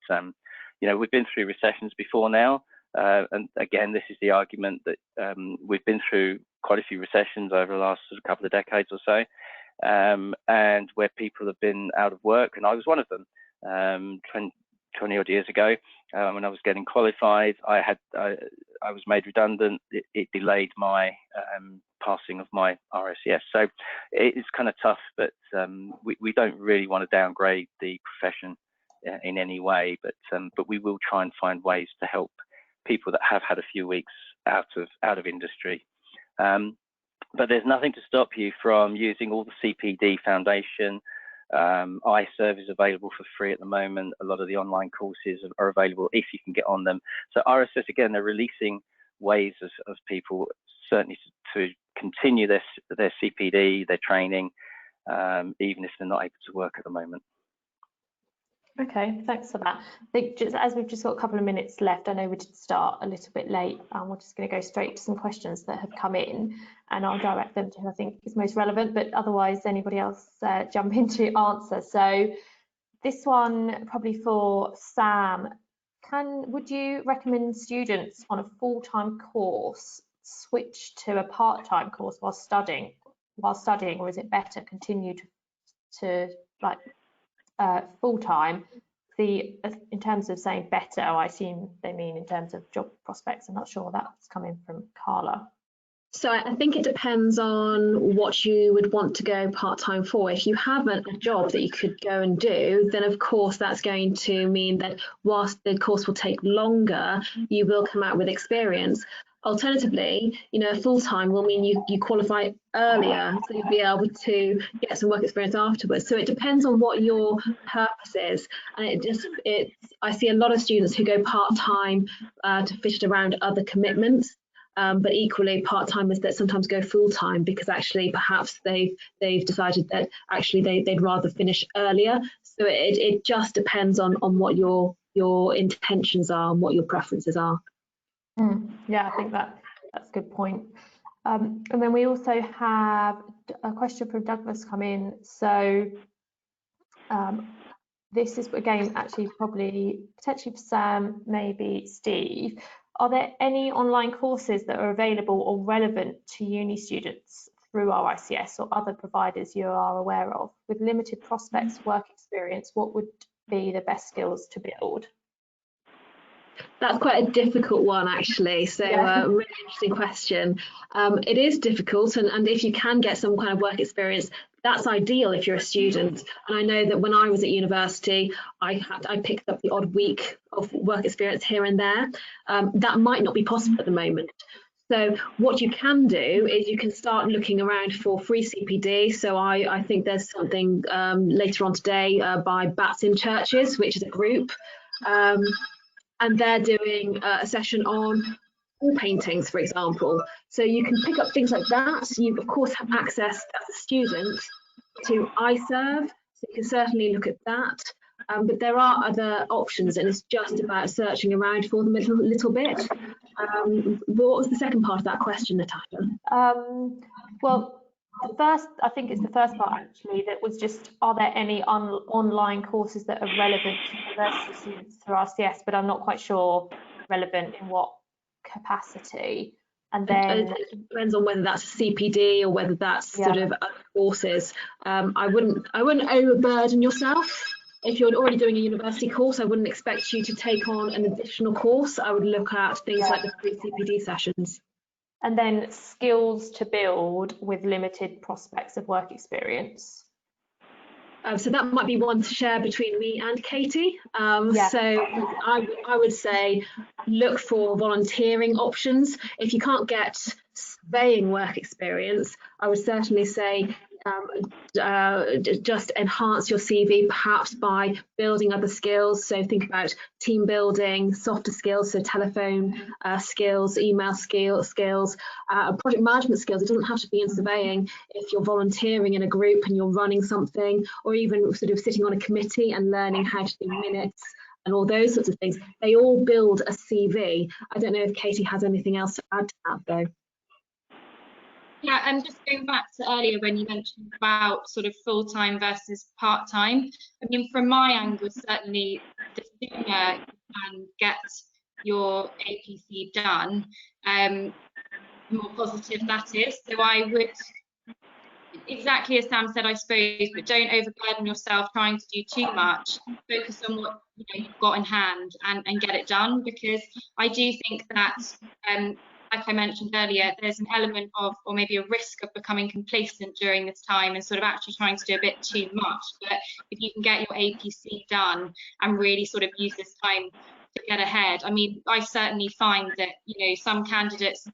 you know, we've been through recessions before now. And again, this is the argument that we've been through quite a few recessions over the last sort of couple of decades or so, and where people have been out of work, and I was one of them 20 odd years ago. When I was getting qualified, I was made redundant. It delayed my passing of my RICS. So it is kind of tough, but we don't really want to downgrade the profession in any way, but we will try and find ways to help people that have had a few weeks out of industry. But there's nothing to stop you from using all the CPD Foundation. iServe is available for free at the moment. A lot of the online courses are available if you can get on them. So RICS, again, they're releasing ways of people certainly to continue their CPD, their training, even if they're not able to work at the moment. Okay, thanks for that. I think just as we've just got a couple of minutes left, I know we did start a little bit late, and we're just going to go straight to some questions that have come in, and I'll direct them to who I think is most relevant, but otherwise anybody else jump in to answer. So this one probably for Sam. Would you recommend students on a full-time course switch to a part-time course while studying, or is it better continue to like full-time? In terms of saying better, I assume they mean in terms of job prospects. I'm not sure that's coming from Carla. So I think it depends on what you would want to go part-time for. If you have a job that you could go and do, then of course that's going to mean that whilst the course will take longer, you will come out with experience. Alternatively, you know, full-time will mean you qualify earlier, so you'll be able to get some work experience afterwards. So it depends on what your purpose is, and I see a lot of students who go part-time to fit it around other commitments. But equally, part-timers that sometimes go full-time because actually perhaps they've decided that actually they'd rather finish earlier. So it just depends on what your intentions are and what your preferences are. Yeah, I think that's a good point. And then we also have a question from Douglas come in. So this is again actually probably potentially for Sam, maybe Steve. Are there any online courses that are available or relevant to uni students through RICS or other providers you are aware of? With limited prospects, work experience, what would be the best skills to build? That's quite a difficult one, actually. So really interesting question. It is difficult, and if you can get some kind of work experience, that's ideal if you're a student. And I know that when I was at university, I picked up the odd week of work experience here and there. That might not be possible at the moment. So what you can do is you can start looking around for free CPD. So I think there's something later on today by Bats in Churches, which is a group. And they're doing a session on wall paintings, for example. So you can pick up things like that. You, of course, have access as a student to iServe, so you can certainly look at that. But there are other options, and it's just about searching around for them a little bit. What was the second part of that question, Natasha? Well, I think it's the first part actually, that was just, are there any online courses that are relevant to university students through RCS? But I'm not quite sure relevant in what capacity. And then it depends on whether that's CPD or whether that's sort of other courses. I wouldn't overburden yourself. If you're already doing a university course, I wouldn't expect you to take on an additional course. I would look at things like the free CPD sessions. And then skills to build with limited prospects of work experience. So that might be one to share between me and Katie. So I would say look for volunteering options. If you can't get surveying work experience, I would certainly say just enhance your CV, perhaps by building other skills. So think about team building, softer skills, so telephone skills, email skills, project management skills. It doesn't have to be in surveying. If you're volunteering in a group and you're running something, or even sort of sitting on a committee and learning how to do minutes and all those sorts of things, they all build a CV. I don't know if Katie has anything else to add to that, though. Yeah, and just going back to earlier when you mentioned about sort of full-time versus part-time, I mean, from my angle, certainly the sooner you can get your APC done, the more positive that is. So I would, exactly as Sam said, I suppose, but don't overburden yourself trying to do too much. Focus on what you've got in hand and get it done, because I do think that like I mentioned earlier, there's an element of, or maybe a risk of becoming complacent during this time and sort of actually trying to do a bit too much. But if you can get your APC done and really sort of use this time to get ahead, I mean, I certainly find that, some candidates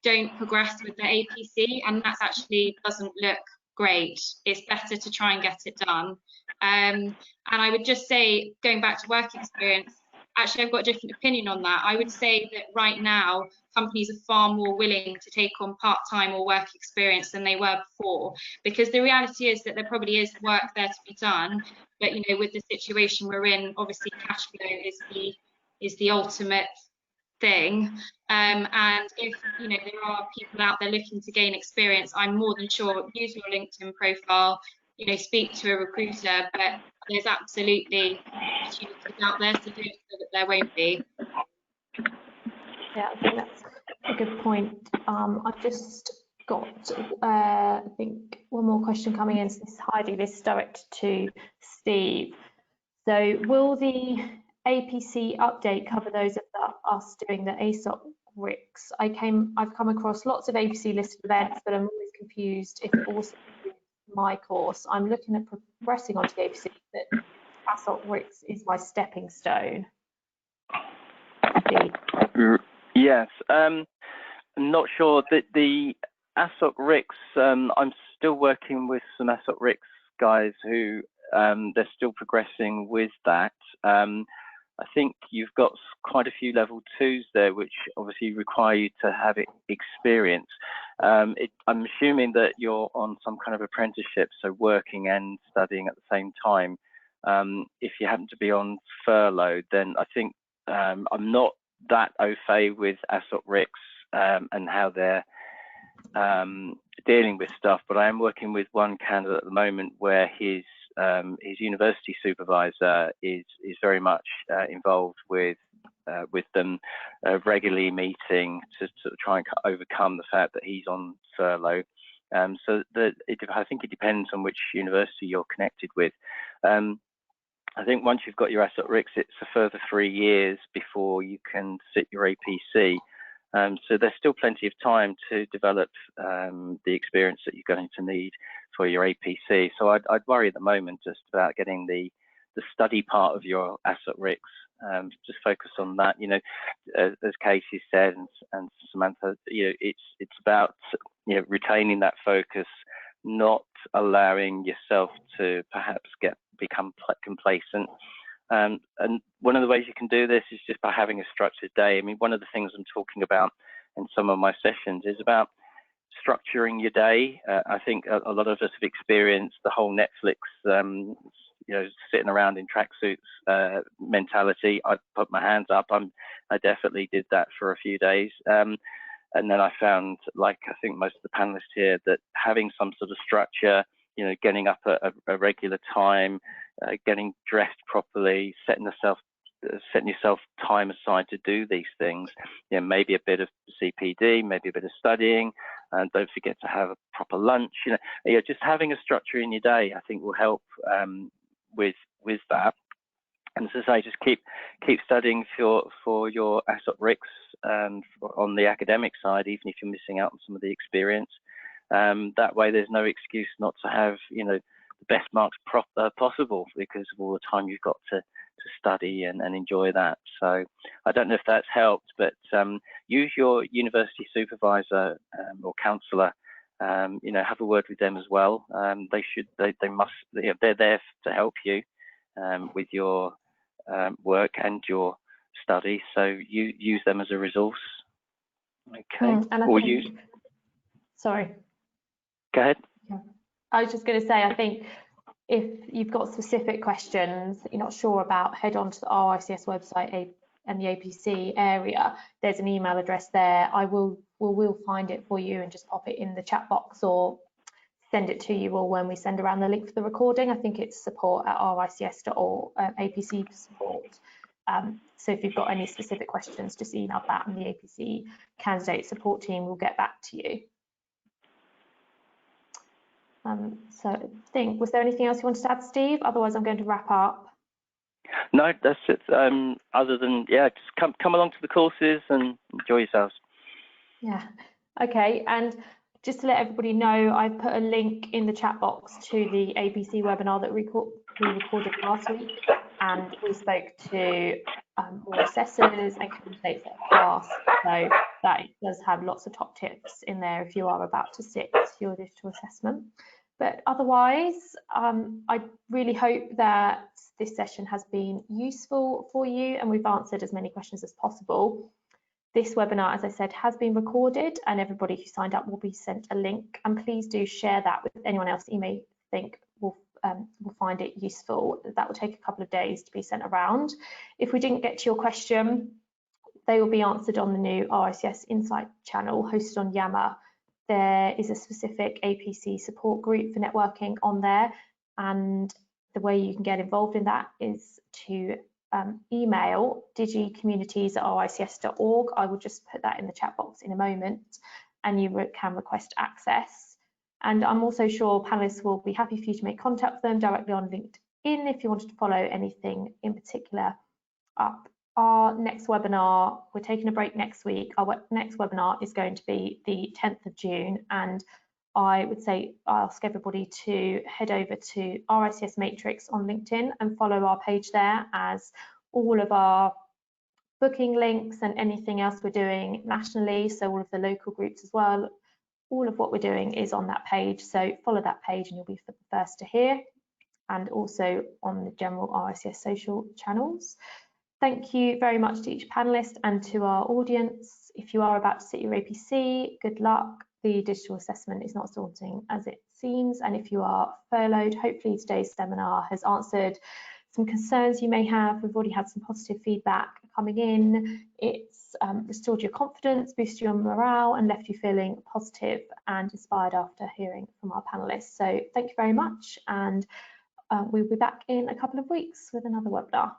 don't progress with their APC, and that actually doesn't look great. It's better to try and get it done. And I would just say, going back to work experience, actually, I've got a different opinion on that. I would say that right now, companies are far more willing to take on part-time or work experience than they were before, because the reality is that there probably is work there to be done. But, with the situation we're in, obviously cash flow is the ultimate thing. And if, there are people out there looking to gain experience, I'm more than sure, use your LinkedIn profile, speak to a recruiter, but there's absolutely opportunities out there to do it so that there won't be. Yeah, I think that's a good point. I've just got, I think, one more question coming in. So this is Heidi, this is direct to Steve. So will the APC update cover those of us doing the ASOC RICS? I've come across lots of APC listed events, but I'm always confused if it also includes my course. I'm looking at progressing onto the APC, but ASOC RICS is my stepping stone. Yes, I'm not sure that the ASOC RICS, I'm still working with some ASOC RICS guys who they're still progressing with that. I think you've got quite a few level 2s there, which obviously require you to have experience. I'm assuming that you're on some kind of apprenticeship, so working and studying at the same time. If you happen to be on furlough, then I think I'm not that au fait with ASOC RICS and how they're dealing with stuff, but I am working with one candidate at the moment where his university supervisor is very much involved with them, regularly meeting to sort of try and overcome the fact that he's on furlough. So I think it depends on which university you're connected with. I think once you've got your ASOC RICS, it's a further 3 years before you can sit your APC. So there's still plenty of time to develop the experience that you're going to need for your APC. So I'd worry at the moment just about getting the study part of your ASOC RICS. Just focus on that. As Katie said and Samantha, it's about retaining that focus, not allowing yourself to perhaps become complacent. And one of the ways you can do this is just by having a structured day. I mean, one of the things I'm talking about in some of my sessions is about structuring your day. I think a lot of us have experienced the whole Netflix, sitting around in tracksuits mentality. I put my hands up. I definitely did that for a few days. And then I found, like I think most of the panelists here, that having some sort of structure, getting up at a regular time, getting dressed properly, setting setting yourself time aside to do these things. You know, maybe a bit of CPD, maybe a bit of studying, and don't forget to have a proper lunch. You know, just having a structure in your day, I think, will help with that. And as I say, just keep studying for your ASOP RICS and on the academic side, even if you're missing out on some of the experience. That way, there's no excuse not to have, you know, the best marks possible because of all the time you've got to study and enjoy that. So I don't know if that's helped, but use your university supervisor or counsellor. You know, have a word with them as well. They must. They're there to help you with your work and your study. So you use them as a resource. Okay. Sorry. Go ahead. Yeah. I was just going to say, I think if you've got specific questions that you're not sure about, head on to the RICS website and the APC area. There's an email address there. We'll find it for you and just pop it in the chat box or send it to you, or when we send around the link for the recording. I think it's support@rics.org, APC support. So if you've got any specific questions, just email that and the APC candidate support team will get back to you. So I think, was there anything else you wanted to add, Steve? Otherwise, I'm going to wrap up. No, that's it. Other than, yeah, just come along to the courses and enjoy yourselves. Yeah. Okay. And just to let everybody know, I've put a link in the chat box to the APC webinar that we recorded last week, and we spoke to more assessors and candidates that have passed. So that does have lots of top tips in there if you are about to sit your digital assessment. But otherwise, I really hope that this session has been useful for you and we've answered as many questions as possible. This webinar, as I said, has been recorded and everybody who signed up will be sent a link, and please do share that with anyone else that you may think will find it useful. That will take a couple of days to be sent around. If we didn't get to your question, they will be answered on the new RICS Insight channel hosted on Yammer. There is a specific APC support group for networking on there, and the way you can get involved in that is to email digicommunities@rics.org. I will just put that in the chat box in a moment, and you can request access. And I'm also sure panelists will be happy for you to make contact with them directly on LinkedIn if you wanted to follow anything in particular up. Our next webinar, we're taking a break next week. Our next webinar is going to be the 10th of June, and I would say ask everybody to head over to RICS Matrix on LinkedIn and follow our page there, as all of our booking links and anything else we're doing nationally, so all of the local groups as well, all of what we're doing is on that page. So follow that page and you'll be the first to hear, and also on the general RICS social channels. Thank you very much to each panelist and to our audience. If you are about to sit your APC, good luck. The digital assessment is not as daunting as it seems. And if you are furloughed, hopefully today's seminar has answered some concerns you may have. We've already had some positive feedback coming in. It's restored your confidence, boosted your morale, and left you feeling positive and inspired after hearing from our panelists. So thank you very much. And we'll be back in a couple of weeks with another webinar.